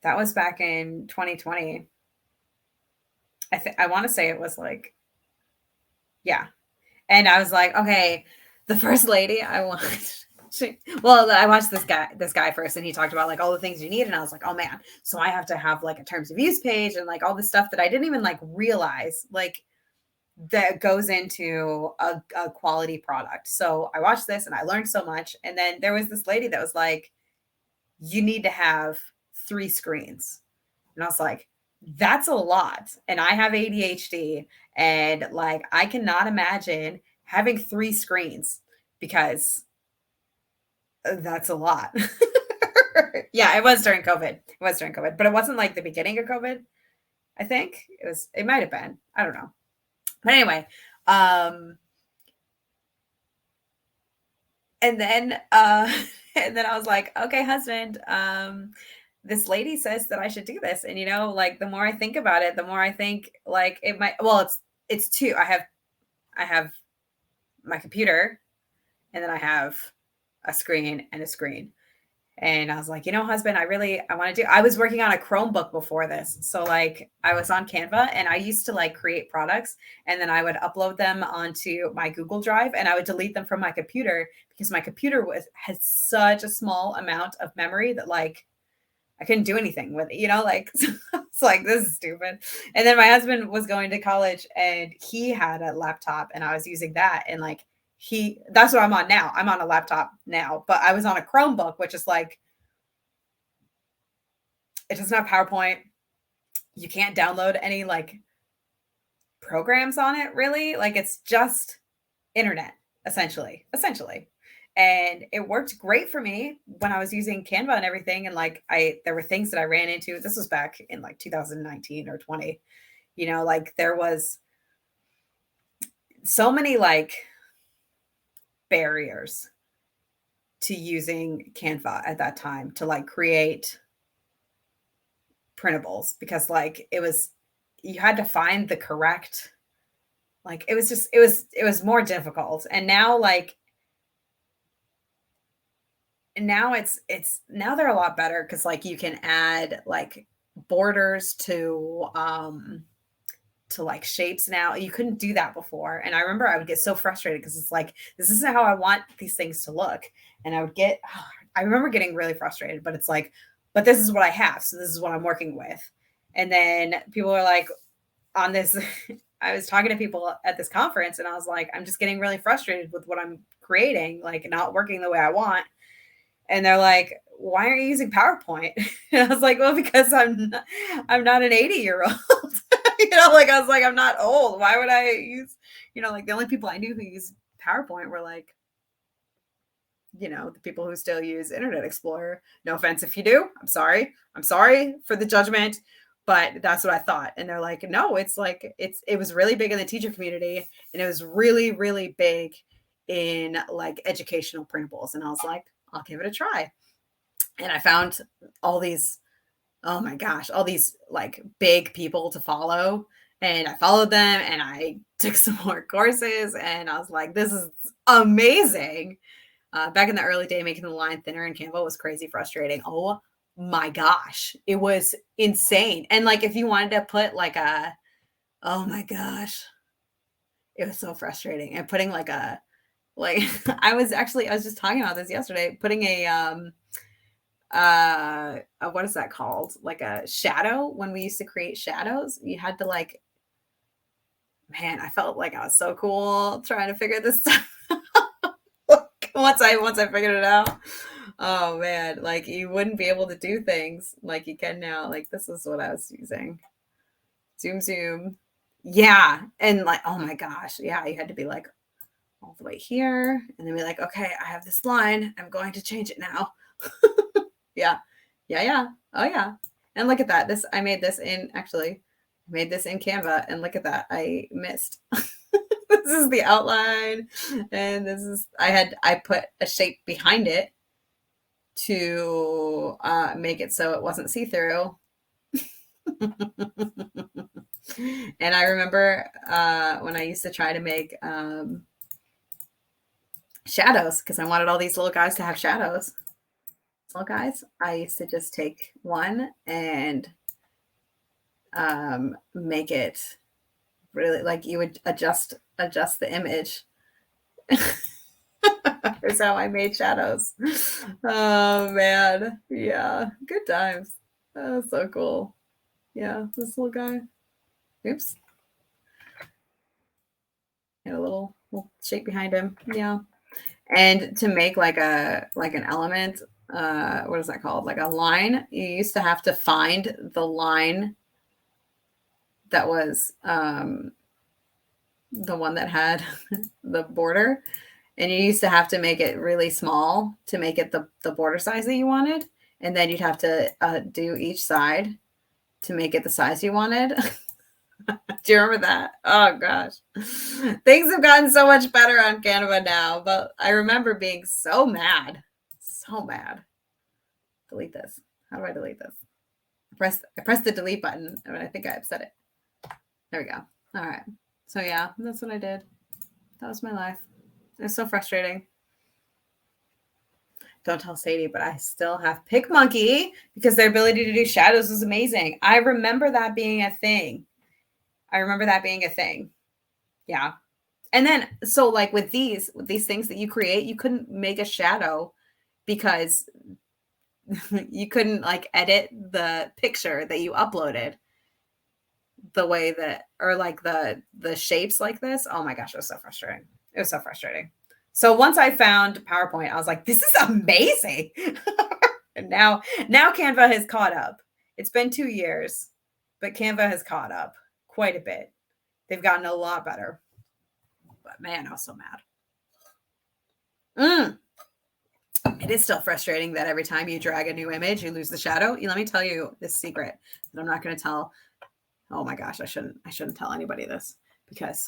was back in 2020. I want to say it was like, yeah. And I was like, okay, the first lady I want. I watched this guy first, and he talked about like all the things you need. And I was like, oh man, so I have to have like a terms of use page and like all this stuff that I didn't even like realize like that goes into a quality product. So I watched this and I learned so much. And then there was this lady that was like, you need to have 3 screens. And I was like, that's a lot. And I have ADHD, and like, I cannot imagine having 3 screens, because That's a lot. Yeah, it was during COVID. It was during COVID, but it wasn't like the beginning of COVID. I think it might have been. I don't know. But anyway, um, and then and then I was like, okay, husband, this lady says that I should do this. And like the more I think about it, the more I think like it might well, it's two. I have my computer and then I have a screen and a screen. And I was like, husband, I want to do, I was working on a Chromebook before this. So like I was on Canva and I used to like create products and then I would upload them onto my Google Drive and I would delete them from my computer because my computer had such a small amount of memory that like I couldn't do anything with it, like it's like, this is stupid. And then my husband was going to college and he had a laptop and I was using that. And like, that's what I'm on now. I'm on a laptop now, but I was on a Chromebook, which is like, it doesn't have PowerPoint. You can't download any like programs on it really. Like it's just internet, essentially. And it worked great for me when I was using Canva and everything. And like, there were things that I ran into. This was back in like 2019 or 20, like there was so many like barriers to using Canva at that time to like create printables because like you had to find the correct, like it was more difficult. And now like now now they're a lot better because like you can add like borders to like shapes now. You couldn't do that before. And I remember I would get so frustrated because it's like, this isn't how I want these things to look. And I remember getting really frustrated, but it's like, but this is what I have. So this is what I'm working with. And then people are like on this, I was talking to people at this conference and I was like, I'm just getting really frustrated with what I'm creating, like not working the way I want. And they're like, why aren't you using PowerPoint? And I was like, well, because I'm not an 80-year-old. Like I was like, I'm not old. Why would I use, like the only people I knew who used PowerPoint were like, the people who still use Internet Explorer. No offense if you do. I'm sorry. I'm sorry for the judgment, but that's what I thought. And they're like, no, it's like, it was really big in the teacher community and it was really, really big in like educational printables. And I was like, I'll give it a try. And I found all these, oh my gosh, all these like big people to follow. And I followed them and I took some more courses and I was like, this is amazing. Back in the early day, making the line thinner in Canva was crazy frustrating. Oh my gosh, it was insane. And like, if you wanted to put like oh my gosh, it was so frustrating. And putting like I was just talking about this yesterday, putting what is that called? Like a shadow. When we used to create shadows, you had to like, man, I felt like I was so cool trying to figure this stuff out. once I figured it out. Oh man, like you wouldn't be able to do things like you can now. Like this is what I was using. Zoom. Yeah. And like, oh my gosh. Yeah. You had to be like all the way here and then be like, okay, I have this line. I'm going to change it now. Yeah. Oh yeah. And look at that. I made this in Canva and look at that. I missed. This is the outline and I put a shape behind it to make it so it wasn't see-through. And I remember when I used to try to make shadows because I wanted all these little guys to have shadows. Little guys, I used to just take one and make it really like you would adjust the image. Is how I made shadows. Oh man, yeah, good times. That was so cool. Yeah, this little guy. Oops. And a little shape behind him. Yeah. And to make like an element, what is that called? Like a line, you used to have to find the line that was the one that had the border. And you used to have to make it really small to make it the border size that you wanted. And then you'd have to do each side to make it the size you wanted. Do you remember that? Oh gosh. Things have gotten so much better on Canva now, but I remember being so mad. So mad. Delete this. How do I delete this? I pressed the delete button and I think I upset it. There we go. All right. So yeah, that's what I did. That was my life. It was so frustrating. Don't tell Sadie, but I still have Pick Monkey because their ability to do shadows was amazing. I remember that being a thing. Yeah. And then, so like with these things that you create, you couldn't make a shadow because you couldn't like edit the picture that you uploaded the way that, or like the shapes like this. Oh my gosh, it was so frustrating. It was so frustrating. So once I found PowerPoint, I was like, this is amazing. And now Canva has caught up. It's been 2 years, but Canva has caught up quite a bit. They've gotten a lot better. But man, I was so mad. It is still frustrating that every time you drag a new image, you lose the shadow. Let me tell you this secret that I'm not going to tell. Oh my gosh, I shouldn't tell anybody this because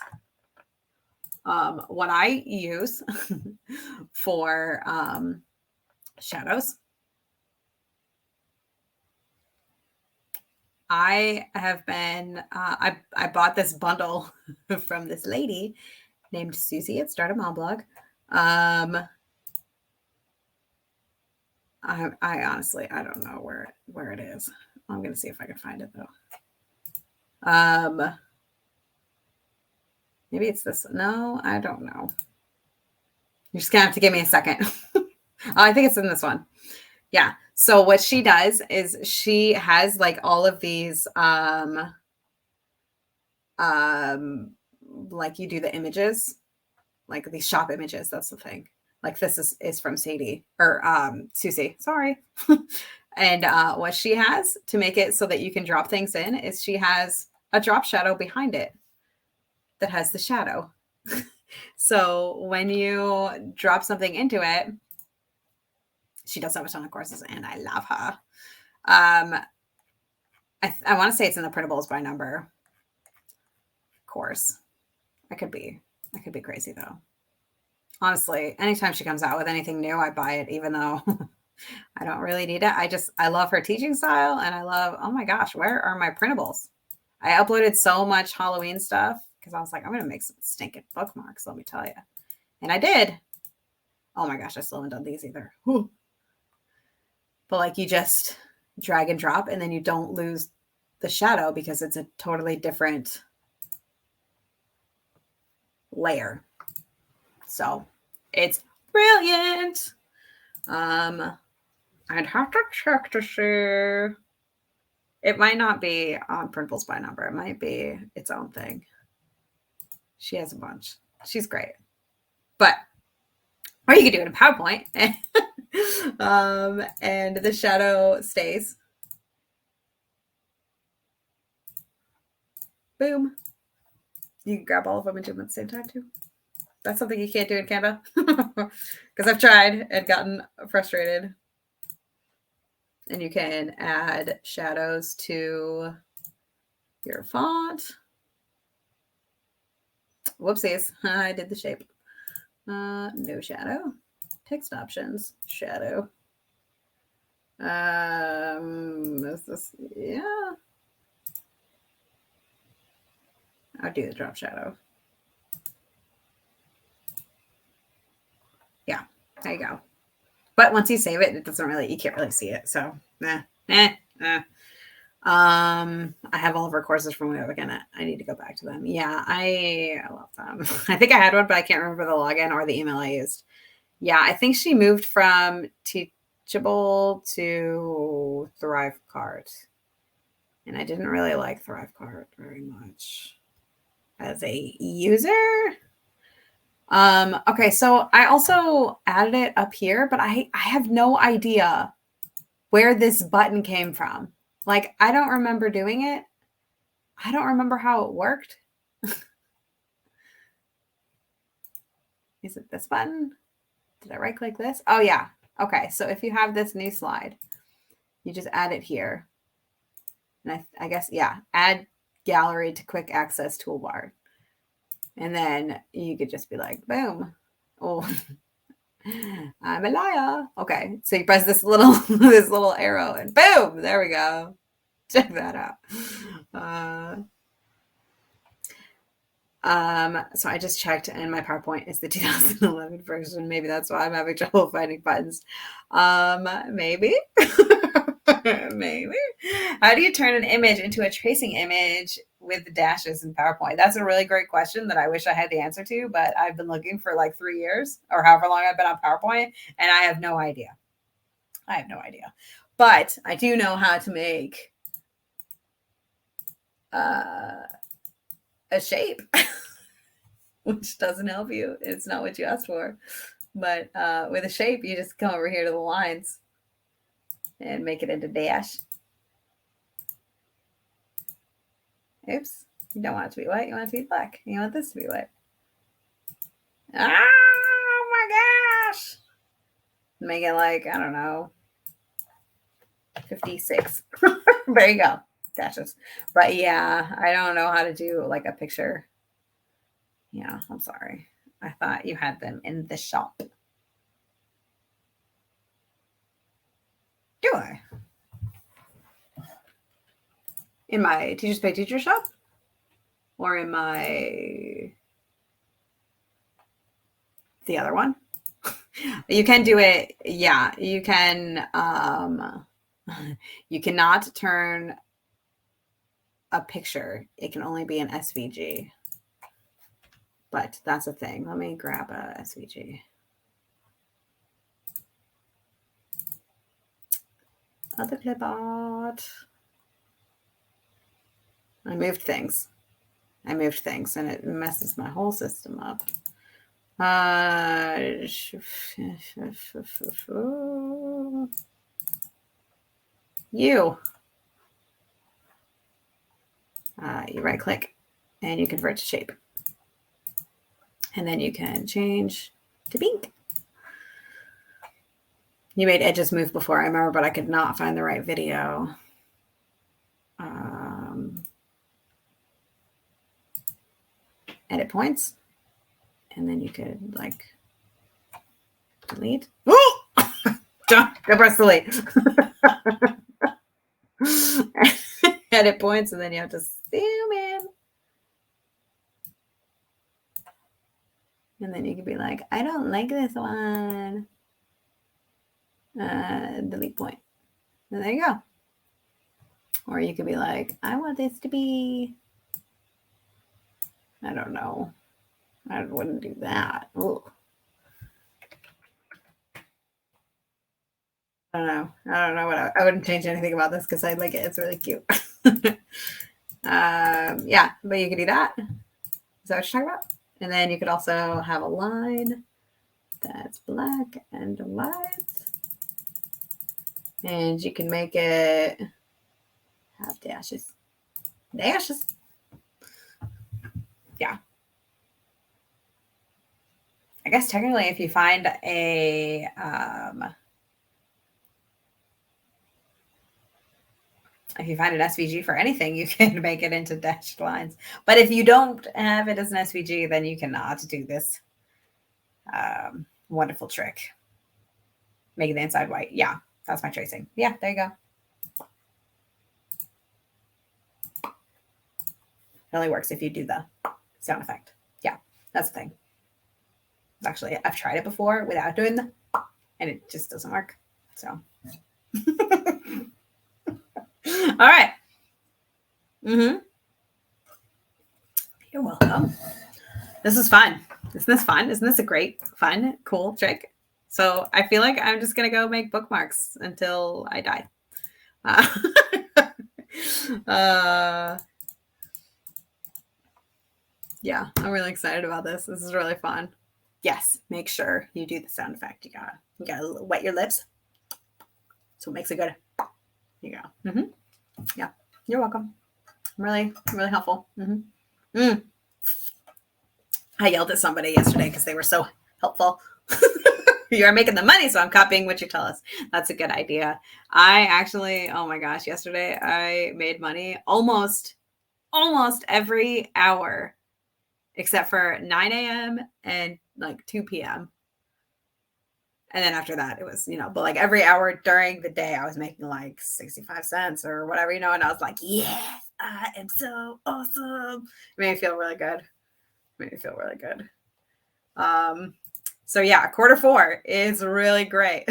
what I use for shadows, I have been, I bought this bundle from this lady named Susie at Start a Mom Blog. I honestly, I don't know where it is. I'm going to see if I can find it though. Maybe it's this. No, I don't know. You're just going to have to give me a second. Oh, I think it's in this one. Yeah. So what she does is she has like all of these, like you do the images, like these shop images. That's the thing. Like this is from Sadie or Susie. Sorry. And what she has to make it so that you can drop things in is she has a drop shadow behind it that has the shadow. So when you drop something into it, she does have a ton of courses and I love her. I want to say it's in the printables by number course. I could be crazy though. Honestly, anytime she comes out with anything new, I buy it, even though I don't really need it. I love her teaching style and I love, oh my gosh, where are my printables? I uploaded so much Halloween stuff because I was like, I'm going to make some stinking bookmarks, let me tell you. And I did. Oh my gosh, I still haven't done these either. Whew. But like you just drag and drop and then you don't lose the shadow because it's a totally different layer. So it's brilliant. I'd have to check to see. It might not be on printables by number. It might be its own thing. She has a bunch. She's great. But, or you could do it in PowerPoint. And the shadow stays. Boom. You can grab all of them and do them at the same time too. That's something you can't do in Canva. Because I've tried and gotten frustrated. And you can add shadows to your font. Whoopsies. I did the shape. No shadow. Text options. Shadow. Is this? Yeah. I'll do the drop shadow. Yeah. There you go. But once you save it, it doesn't really, you can't really see it. So, I have all of her courses from way back in it. I need to go back to them. Yeah, I love them. I think I had one, but I can't remember the login or the email I used. Yeah, I think she moved from Teachable to Thrivecart. And I didn't really like Thrivecart very much as a user. Okay, so I also added it up here, but I have no idea where this button came from. Like, I don't remember doing it. I don't remember how it worked. Is it this button? Did I right click this? Oh yeah. Okay. So if you have this new slide, you just add it here. And I guess, yeah, add gallery to quick access toolbar. And then you could just be like, boom. Oh, I'm a liar. Okay. So you press this little arrow and boom, there we go. Check that out. So I just checked and my PowerPoint is the 2011 version. Maybe that's why I'm having trouble finding buttons. Maybe. Maybe. How do you turn an image into a tracing image with dashes in PowerPoint? That's a really great question that I wish I had the answer to, but I've been looking for like 3 years or however long I've been on PowerPoint, and I have no idea. But I do know how to make a shape, which doesn't help you. It's not what you asked for. But with a shape, you just come over here to the lines and make it into dash. Oops. You don't want it to be white. You want it to be black. You want this to be white. Oh my gosh. Make it like, I don't know, 56. There you go. Dashes. But yeah, I don't know how to do like a picture. Yeah, I'm sorry. I thought you had them in the shop. Do I? In my Teachers Pay Teacher shop? Or in the other one? You can do it. Yeah, you can. You cannot turn a picture. It can only be an SVG. But that's a thing. Let me grab a SVG. Other clipboard. I moved things and it messes my whole system up. You right click and you convert to shape. And then you can change to pink. You made edges move before, I remember, but I could not find the right video. Edit points. And then you could like delete. Oh! Go press delete. Edit points, and then you have to zoom in. And then you could be like, I don't like this one. Delete point. And there you go. Or you could be like, I want this to be, I don't know. I wouldn't do that. Ooh. I don't know what I wouldn't change anything about this because I like it. It's really cute. Yeah, but you could do that. Is that what you're talking about? And then you could also have a line that's black and white. And you can make it have dashes. Dashes. Yeah. I guess technically if you find a if you find an SVG for anything, you can make it into dashed lines. But if you don't have it as an SVG, then you cannot do this wonderful trick. Making the inside white. Yeah, that's my tracing. Yeah, there you go. It only works if you do the sound effect. Yeah, that's the thing. Actually, I've tried it before without doing the, and it just doesn't work. So. All right. You're welcome. This is fun. Isn't this fun? Isn't this a great, fun, cool trick? So I feel like I'm just going to go make bookmarks until I die. Yeah, I'm really excited about this. This is really fun. Yes, make sure you do the sound effect. You gotta wet your lips. So it makes it good. You go. Yeah, you're welcome. Really, really helpful. I yelled at somebody yesterday because they were so helpful. You're making the money, so I'm copying what you tell us. That's a good idea. I actually, oh my gosh, yesterday I made money almost every hour except for 9 a.m. and like 2 p.m. And then after that, it was, but like every hour during the day, I was making like 65 cents or whatever, and I was like, yes, I am so awesome. It made me feel really good. So yeah, Q4 is really great.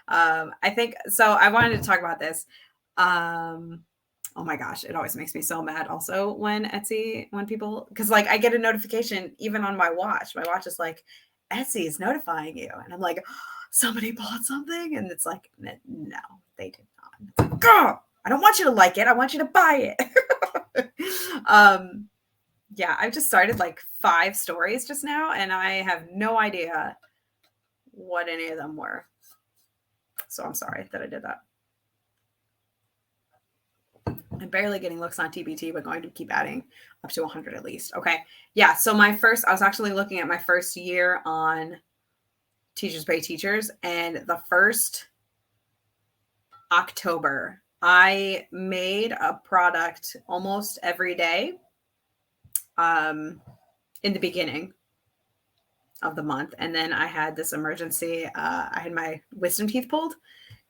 I think, so I wanted to talk about this. Oh my gosh, it always makes me so mad also when people, because like I get a notification even on my watch. My watch is like, Etsy is notifying you. And I'm like, oh, somebody bought something? And it's like, no, they did not. It's like, girl, I don't want you to like it. I want you to buy it. Yeah, I've just started like 5 stories just now, and I have no idea what any of them were. So I'm sorry that I did that. I'm barely getting looks on TBT, but going to keep adding up to 100 at least. Okay. Yeah. So I was actually looking at my first year on Teachers Pay Teachers, and the first October, I made a product almost every day in the beginning of the month. And then I had this emergency. I had my wisdom teeth pulled.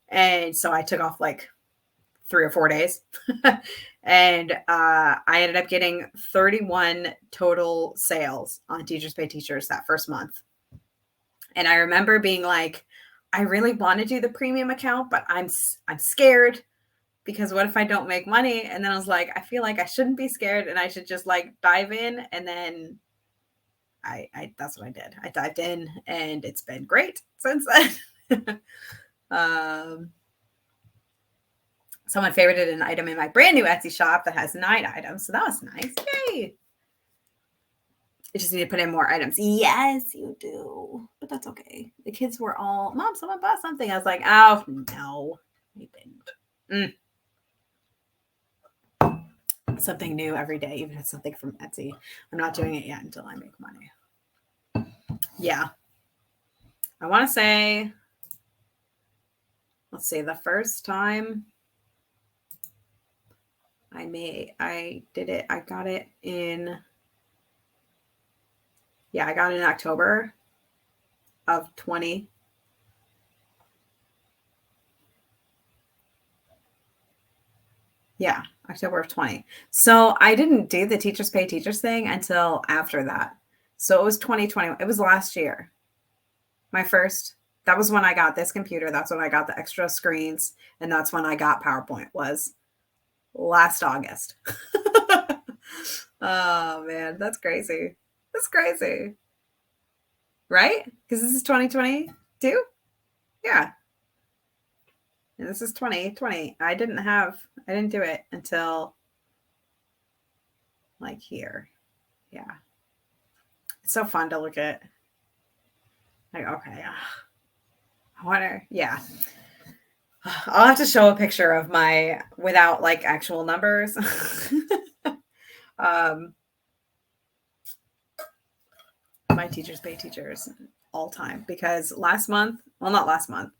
And so I took off like 3 or 4 days. And I ended up getting 31 total sales on Teachers Pay Teachers that first month. And I remember being like, I really want to do the premium account, but I'm scared because what if I don't make money? And then I was like, I feel like I shouldn't be scared and I should just like dive in. And then that's what I did. I dived in and it's been great since then. Someone favorited an item in my brand new Etsy shop that has 9 items. So that was nice. Yay. I just need to put in more items. Yes, you do. But that's okay. The kids were all, Mom, someone bought something. I was like, oh, no. They didn't. Something new every day, even if it's something from Etsy. I'm not doing it yet until I make money. Yeah. I want to say, let's see, the first time I did it, I got it in October of 20. Yeah, October of 20. So I didn't do the Teachers Pay Teachers thing until after that. So it was 2020. It was last year. That was when I got this computer. That's when I got the extra screens. And that's when I got PowerPoint, was last August. Oh man, that's crazy. That's crazy. Right? Because this is 2022? Yeah. And this is 2020. I didn't do it until like here. Yeah. It's so fun to look at. Like, okay. Yeah. I'll have to show a picture of my without like actual numbers. My Teachers Pay Teachers all time, because not last month,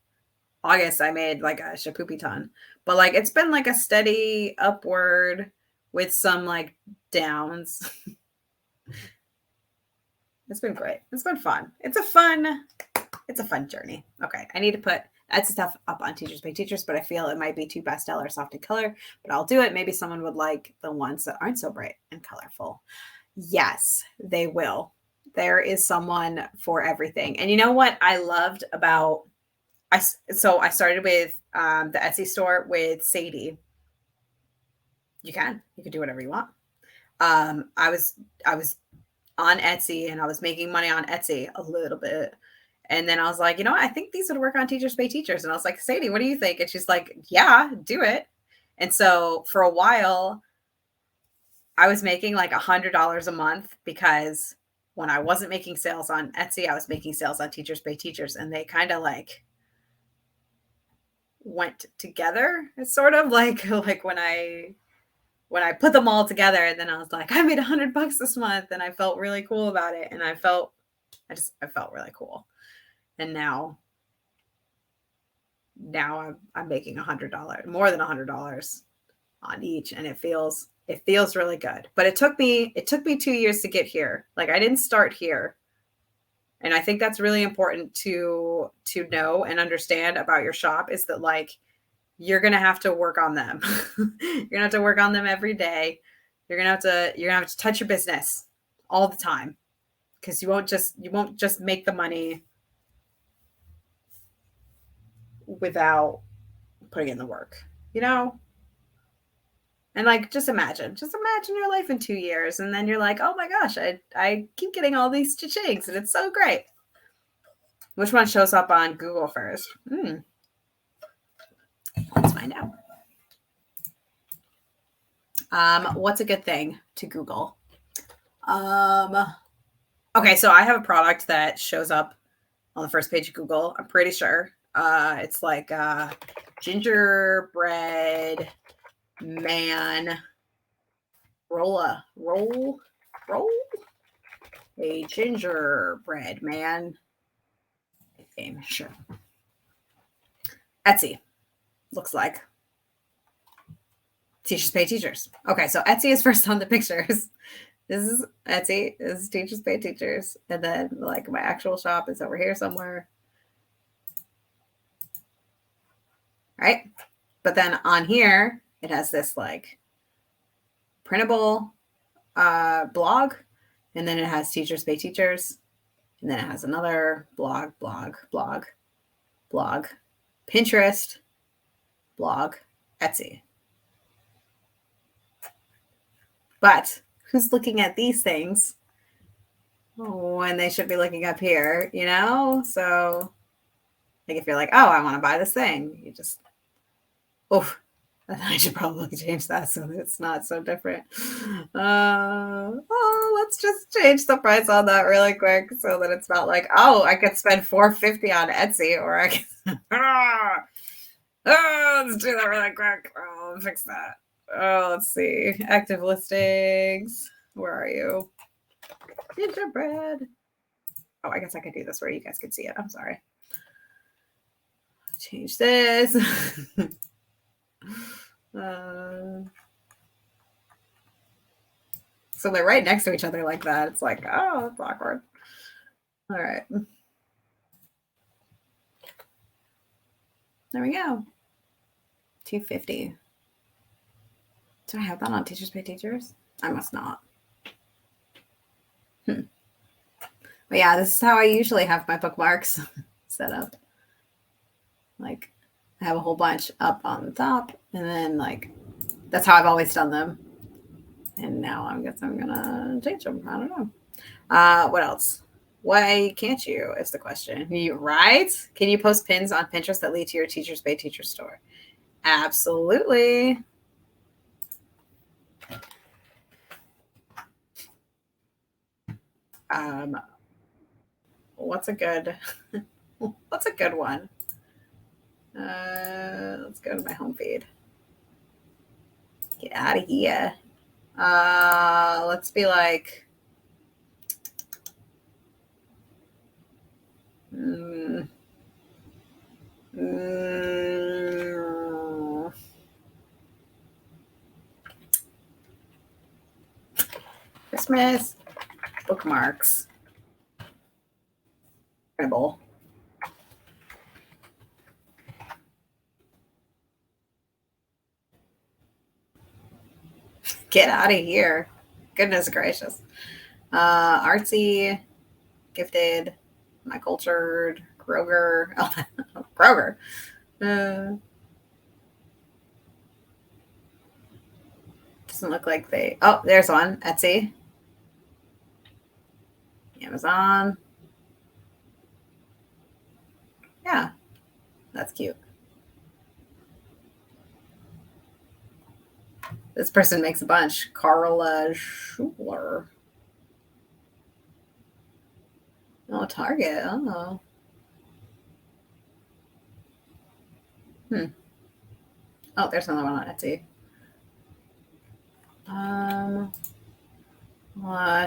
August, I made like a shapoopy ton, but like it's been like a steady upward with some like downs. It's been great. It's been fun. It's a fun journey. Okay. I need to put Etsy stuff up on Teachers Pay Teachers, but I feel it might be too pastel or soft in color, but I'll do it. Maybe someone would like the ones that aren't so bright and colorful. Yes, they will. There is someone for everything. And you know what I loved about, I started with the Etsy store with Sadie. You can do whatever you want. I was on Etsy and I was making money on Etsy a little bit. And then I was like, I think these would work on Teachers Pay Teachers. And I was like, Sadie, what do you think? And she's like, yeah, do it. And so for a while, I was making like $100 a month, because when I wasn't making sales on Etsy, I was making sales on Teachers Pay Teachers, and they kind of like went together. It's sort of like when I put them all together, and then I was like, I made $100 this month, and I felt really cool about it. And I felt I felt really cool. And now I'm making $100, more than $100 on each, and it feels really good. But it took me 2 years to get here. Like, I didn't start here. And I think that's really important to know and understand about your shop, is that, like, you're going to have to work on them. You're going to have to work on them every day. You're going to have to touch your business all the time, because you won't just make the money without putting in the work, you know? And, like, just imagine your life in 2 years, and then you're like, oh my gosh, I keep getting all these cha-chings, and it's so great. Which one shows up on Google first? Let's find out. What's a good thing to Google? Okay, so I have a product that shows up on the first page of Google. I'm pretty sure. It's like gingerbread man roll a gingerbread man. Sure. Etsy looks like. Teachers Pay Teachers. Okay, so Etsy is first on the pictures. This is Etsy. This is Teachers Pay Teachers. And then, like, my actual shop is over here somewhere. Right? But then on here, it has this, like, printable blog. And then it has Teachers Pay Teachers. And then it has another blog, Pinterest, blog, Etsy. But who's looking at these things when they should be looking up here, you know? So, like, if you're like, oh, I want to buy this thing, you just, I should probably change that so that it's not so different. Let's just change the price on that really quick so that it's not like, oh, I could spend $4.50 on Etsy, or I can let's do that really quick. Oh, fix that. Oh, let's see. Active listings. Where are you? Gingerbread. Oh, I guess I could do this where you guys can see it. I'm sorry. Change this. So they're right next to each other like that. It's like, oh, that's awkward. All right. There we go. $2.50. Do I have that on Teachers Pay Teachers? I must not. But yeah, this is how I usually have my bookmarks set up. Like, I have a whole bunch up on the top, and then, like, that's how I've always done them. And now I guess I'm gonna change them. I don't know. What else? Why can't you? Is the question. Right? Can you post pins on Pinterest that lead to your Teachers Pay Teachers store? Absolutely. What's a good one? Let's go to my home feed. Get out of here. Let's be like, Christmas bookmarks. Incredible. Get out of here. Goodness gracious. Artsy, Gifted, My Cultured, Kroger. Oh, Kroger. Doesn't look like they. Oh, there's one. Etsy. Amazon. Yeah, that's cute. This person makes a bunch. Carla Schuler. Oh, Target. Oh. Oh, there's another one on Etsy.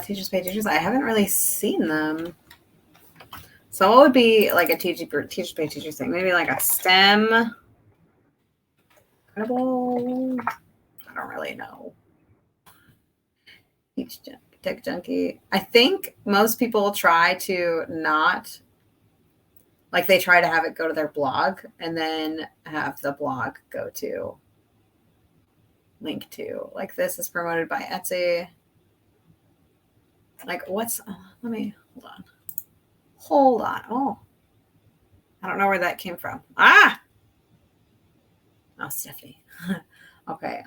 Teachers Pay Teachers. I haven't really seen them. So what would be like a teacher pay teacher thing? Maybe like a STEM. Incredible. I don't really know. Tech junkie. I think most people try to not, like they try to have it go to their blog and then have the blog go to link to, like this is promoted by Etsy. Like what's, let me, hold on. Oh, I don't know where that came from. Oh, Stephanie. Okay. If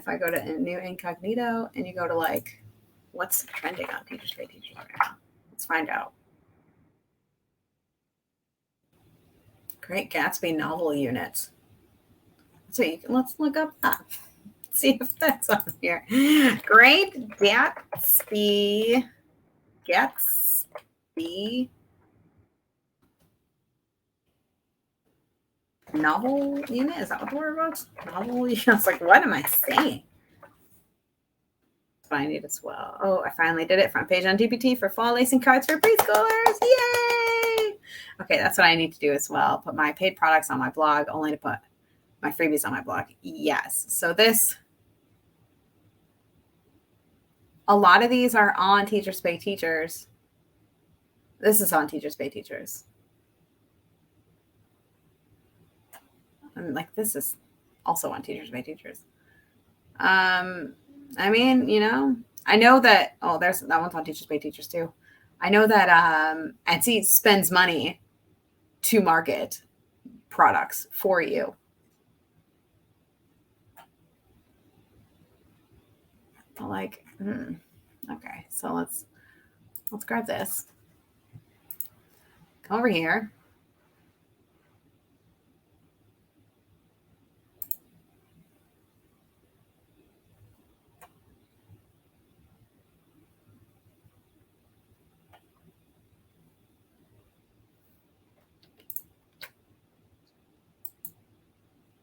I go to new incognito and you go to like, what's trending on Teachers Pay Teachers right now? Let's find out. Great Gatsby novel units. So you can, let's look up that. See if that's on here. Great Gatsby novel unit. Is that what the word was? Novel unit. I was like, what am I saying? I need as well. Oh, I finally did it. Front page on DPT for fall lacing cards for preschoolers. Yay! Okay, that's what I need to do as well. Put my paid products on my blog, only to put my freebies on my blog. Yes. So this, a lot of these are on Teachers Pay Teachers. This is on Teachers Pay Teachers. And like this is also on Teachers Pay Teachers. I mean, you know, I know that, oh, there's that one's on Teachers Pay Teachers too. I know that Etsy spends money to market products for you. Like, okay, so let's grab this. Come over here.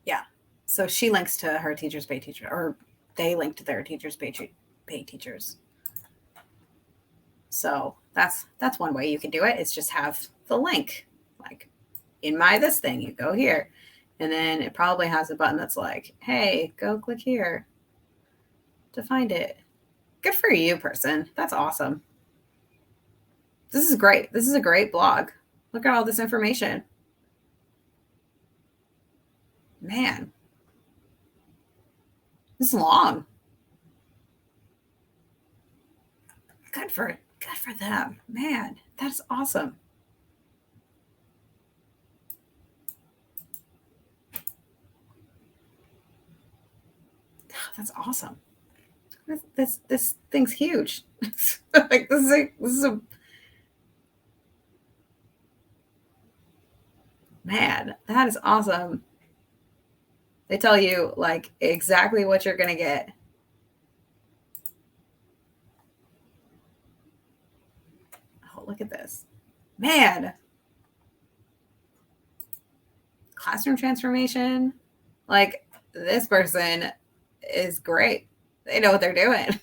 Yeah. So she links to her Teachers Pay Teacher, or they link to their Teachers Pay Teachers. So that's one way you can do it. It's just have the link, like in my this thing. You go here, and then it probably has a button that's like, "Hey, go click here to find it." Good for you, person. That's awesome. This is great. This is a great blog. Look at all this information. Man, this is long. Good for them. Man, that's awesome. That's awesome. This thing's huge. Like this is a man, that is awesome. They tell you like exactly what you're gonna get. Oh, look at this. Man. Classroom transformation. Like this person is great. They know what they're doing.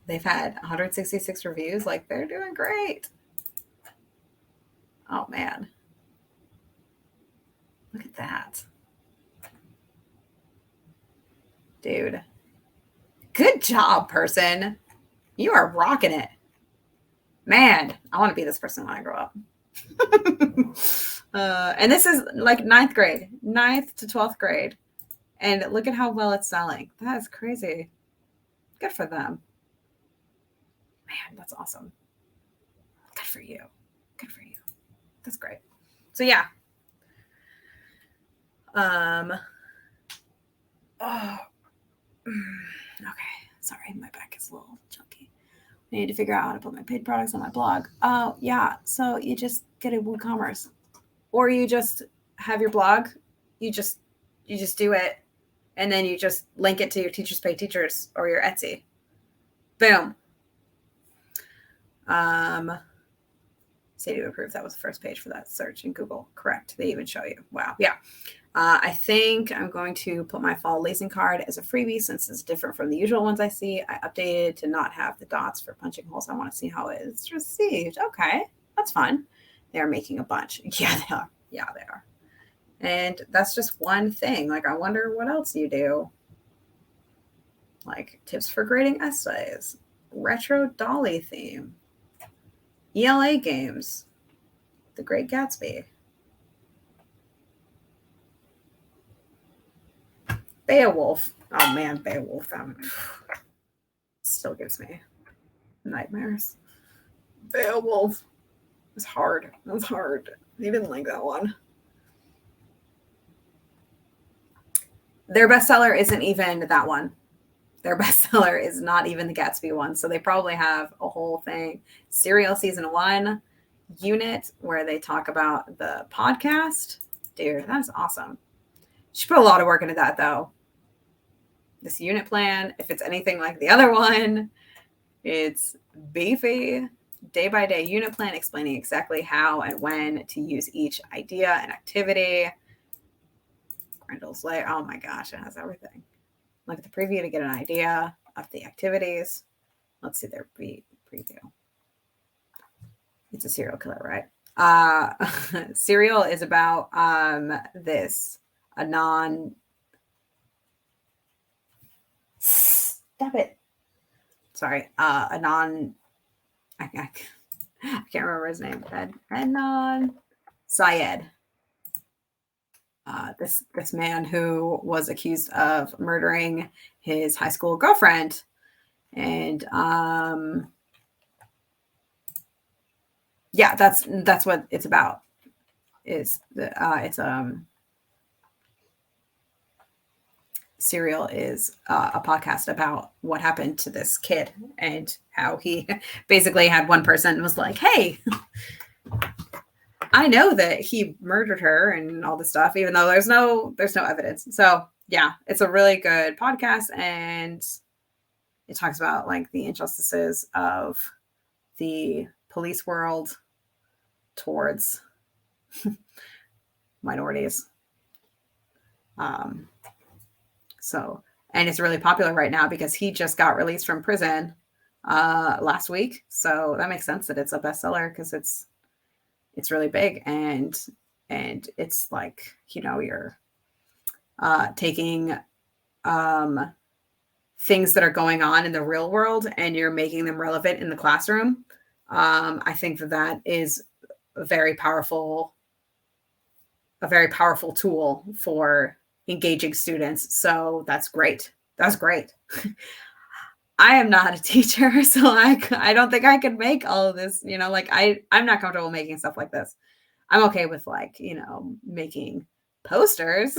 They've had 166 reviews. Like they're doing great. Oh man. Look at that. Dude. Good job, person. You are rocking it. Man, I want to be this person when I grow up. And this is like 9th to 12th grade. And look at how well it's selling. That is crazy. Good for them. Man, that's awesome. Good for you. Good for you. That's great. So yeah. Okay. Sorry, my back is a little chunky. I need to figure out how to put my paid products on my blog. Oh, yeah. So you just get a WooCommerce, or you just have your blog. You just do it, and then you just link it to your Teachers Pay Teachers or your Etsy. Boom. Sadie would approve. That was the first page for that search in Google. Correct. They even show you. Wow. Yeah. I think I'm going to put my fall leasing card as a freebie since it's different from the usual ones I see. I updated to not have the dots for punching holes. I want to see how it's received. Okay, that's fun. They're making a bunch. Yeah, they are. Yeah, they are. And that's just one thing. Like, I wonder what else you do. Like, tips for grading essays, retro Dolly theme, ELA games, The Great Gatsby. Beowulf. Oh man, Beowulf. Still gives me nightmares. Beowulf. It was hard. It was hard. You didn't like that one. Their bestseller isn't even that one. Their bestseller is not even the Gatsby one. So they probably have a whole thing. Serial season 1 unit where they talk about the podcast. Dude, that's awesome. She put a lot of work into that though. This unit plan, if it's anything like the other one, it's beefy. Day by day unit plan explaining exactly how and when to use each idea and activity. Grendel's layer. Oh my gosh, it has everything. Look at the preview to get an idea of the activities. Let's see their preview. It's a serial killer, right? Serial is about this Anon. Stop it. Sorry. Anon. I can't remember his name. Adnan Syed. This man who was accused of murdering his high school girlfriend, and yeah, that's what it's about. Is the it's Serial is a podcast about what happened to this kid and how he basically had one person was like, hey, I know that he murdered her and all this stuff, even though there's no evidence. So yeah, it's a really good podcast, and it talks about like the injustices of the police world towards minorities. So, and it's really popular right now because he just got released from prison last week. So that makes sense that it's a bestseller because it's really big, and it's like, you know, you're taking things that are going on in the real world and you're making them relevant in the classroom. I think that is a very powerful tool for engaging students. So that's great. That's great. I am not a teacher, so I don't think I could make all of this, you know, like I'm not comfortable making stuff like this. I'm okay with like, you know, making posters,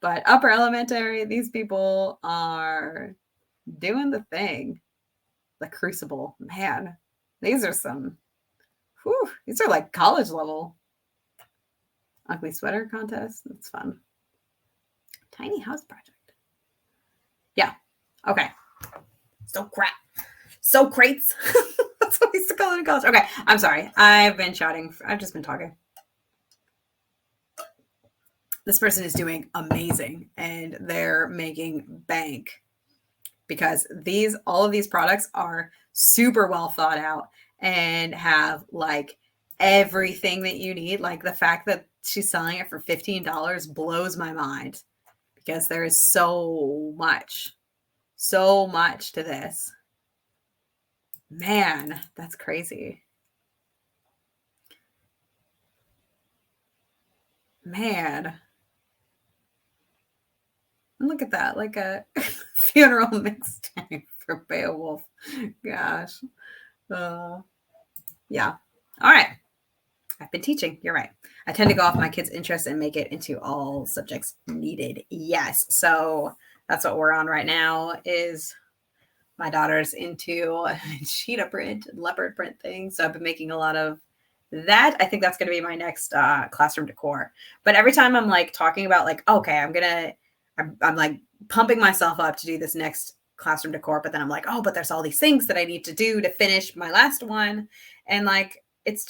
but upper elementary, these people are doing the thing. The Crucible, man, these are these are like college level. Ugly sweater contest. That's fun. Tiny house project. Yeah. Okay. So crates. That's what we used to call it in college. Okay. I'm sorry. I've been shouting. I've just been talking. This person is doing amazing and they're making bank because all of these products are super well thought out and have like everything that you need. Like the fact that she's selling it for $15 blows my mind because there is so much to this. Man, that's crazy. Man. Look at that, like a funeral mixtape for Beowulf. Gosh. Yeah. All right. I've been teaching. You're right. I tend to go off my kids' interests and make it into all subjects needed. Yes. So that's what we're on right now is my daughter's into cheetah print, leopard print things. So I've been making a lot of that. I think that's going to be my next classroom decor. But every time I'm like talking about like, okay, I'm like pumping myself up to do this next classroom decor. But then I'm like, oh, but there's all these things that I need to do to finish my last one. And like, it's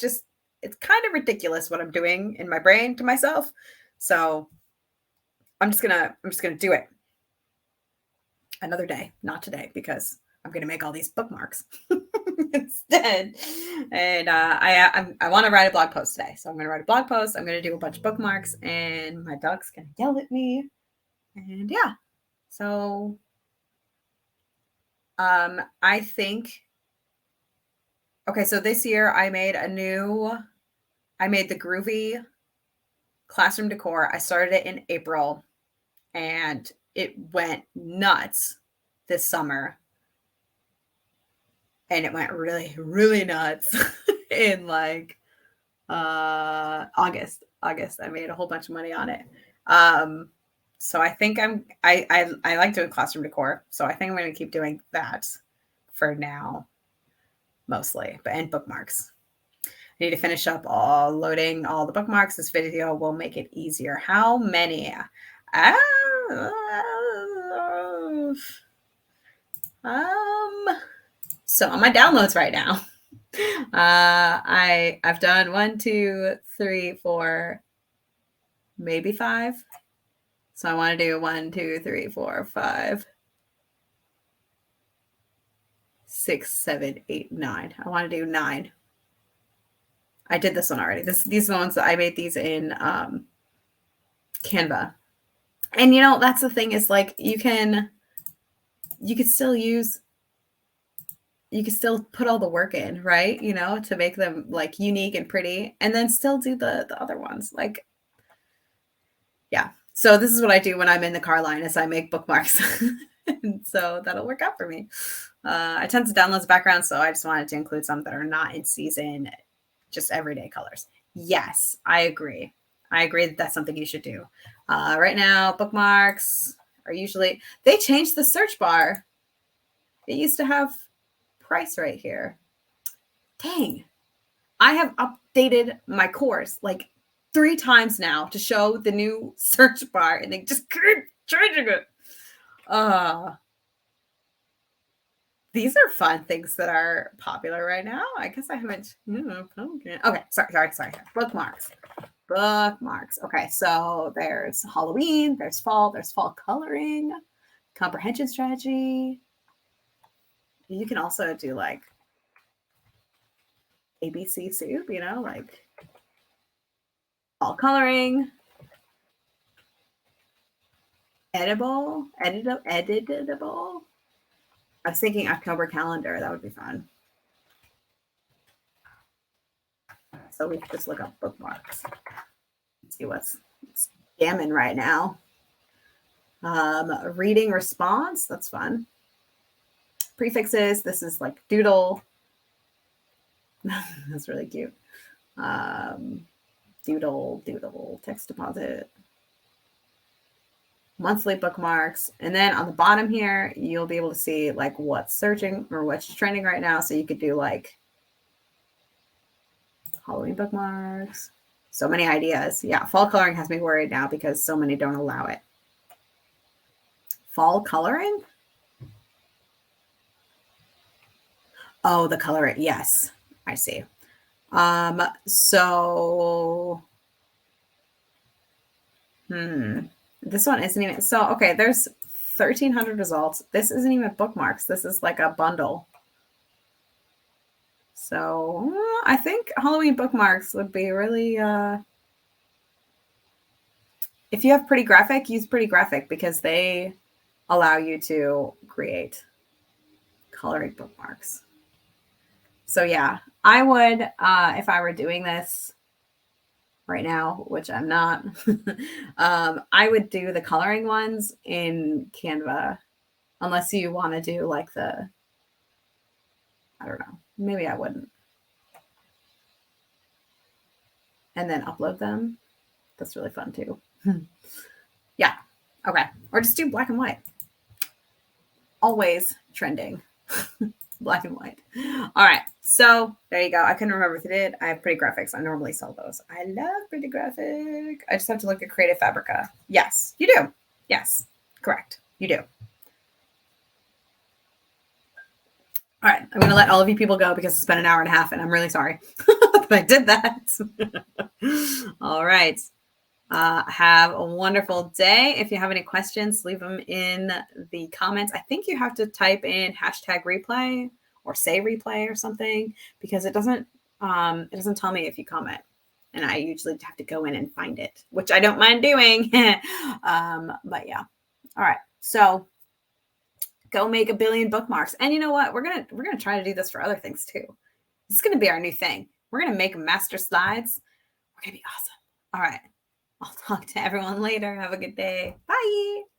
kind of ridiculous what I'm doing in my brain to myself. So I'm just gonna do it another day, not today, because I'm gonna make all these bookmarks instead. And I want to write a blog post today, so I'm gonna write a blog post. I'm gonna do a bunch of bookmarks, and my dog's gonna yell at me. And yeah, so I think. Okay, so this year I made the Groovy classroom decor. I started it in April, and it went nuts this summer. And it went really, really nuts in like August. I made a whole bunch of money on it. So I think I like doing classroom decor. So I think I'm going to keep doing that for now, mostly, and bookmarks. I need to finish up loading all the bookmarks. This video will make it easier. How many? So on my downloads right now, I've done 1, 2, 3, 4, maybe 5. So I want to do 1, 2, 3, 4, 5, 6, 7, 8, 9. I want to do 9. I did this one already. These are the ones that I made these in Canva. And that's the thing is like you can still put all the work in, right? To make them like unique and pretty, and then still do the other ones. Like, yeah. So this is what I do when I'm in the car line is I make bookmarks. And so that'll work out for me. I tend to download the background, so I just wanted to include some that are not in season, just everyday colors. Yes, I agree. That that's something you should do. Right now, bookmarks are usually, they changed the search bar. It used to have price right here. Dang. I have updated my course like 3 times now to show the new search bar, and they just keep changing it. These are fun things that are popular right now. I guess I haven't. Okay, sorry. Bookmarks. Okay, so there's Halloween, there's fall coloring, comprehension strategy. You can also do like ABC soup, like fall coloring, editable. I was thinking October calendar. That would be fun. So we could just look up bookmarks. See what's jamming right now. Reading response. That's fun. Prefixes. This is like doodle. That's really cute. Doodle, text deposit. Monthly bookmarks. And then on the bottom here, you'll be able to see like what's searching or what's trending right now. So you could do like Halloween bookmarks. So many ideas. Yeah, fall coloring has me worried now because so many don't allow it. Fall coloring? Oh, the color. Yes, I see. So, this one isn't even, so, okay, there's 1,300 results. This isn't even bookmarks. This is like a bundle. So I think Halloween bookmarks would be really, if you have Pretty Graphic, use Pretty Graphic because they allow you to create coloring bookmarks. So yeah, I would, if I were doing this right now, which I'm not, I would do the coloring ones in Canva, unless you want to do like I don't know, maybe I wouldn't. And then upload them. That's really fun too. Yeah. Okay. Or just do black and white. Always trending. Black and white. All right. So there you go. I couldn't remember if it did. I have Pretty Graphics. I normally sell those. I love Pretty Graphic. I just have to look at Creative Fabrica. Yes, you do. Yes, correct. You do. All right. I'm going to let all of you people go because it's been an hour and a half and I'm really sorry that I did that. All right. Have a wonderful day. If you have any questions, leave them in the comments. I think you have to type in #replay or say replay or something, because it doesn't tell me if you comment. And I usually have to go in and find it, which I don't mind doing. But yeah. All right. So go make a billion bookmarks. And you know what? We're gonna try to do this for other things too. This is gonna be our new thing. We're gonna make master slides. We're gonna be awesome. All right. I'll talk to everyone later. Have a good day. Bye.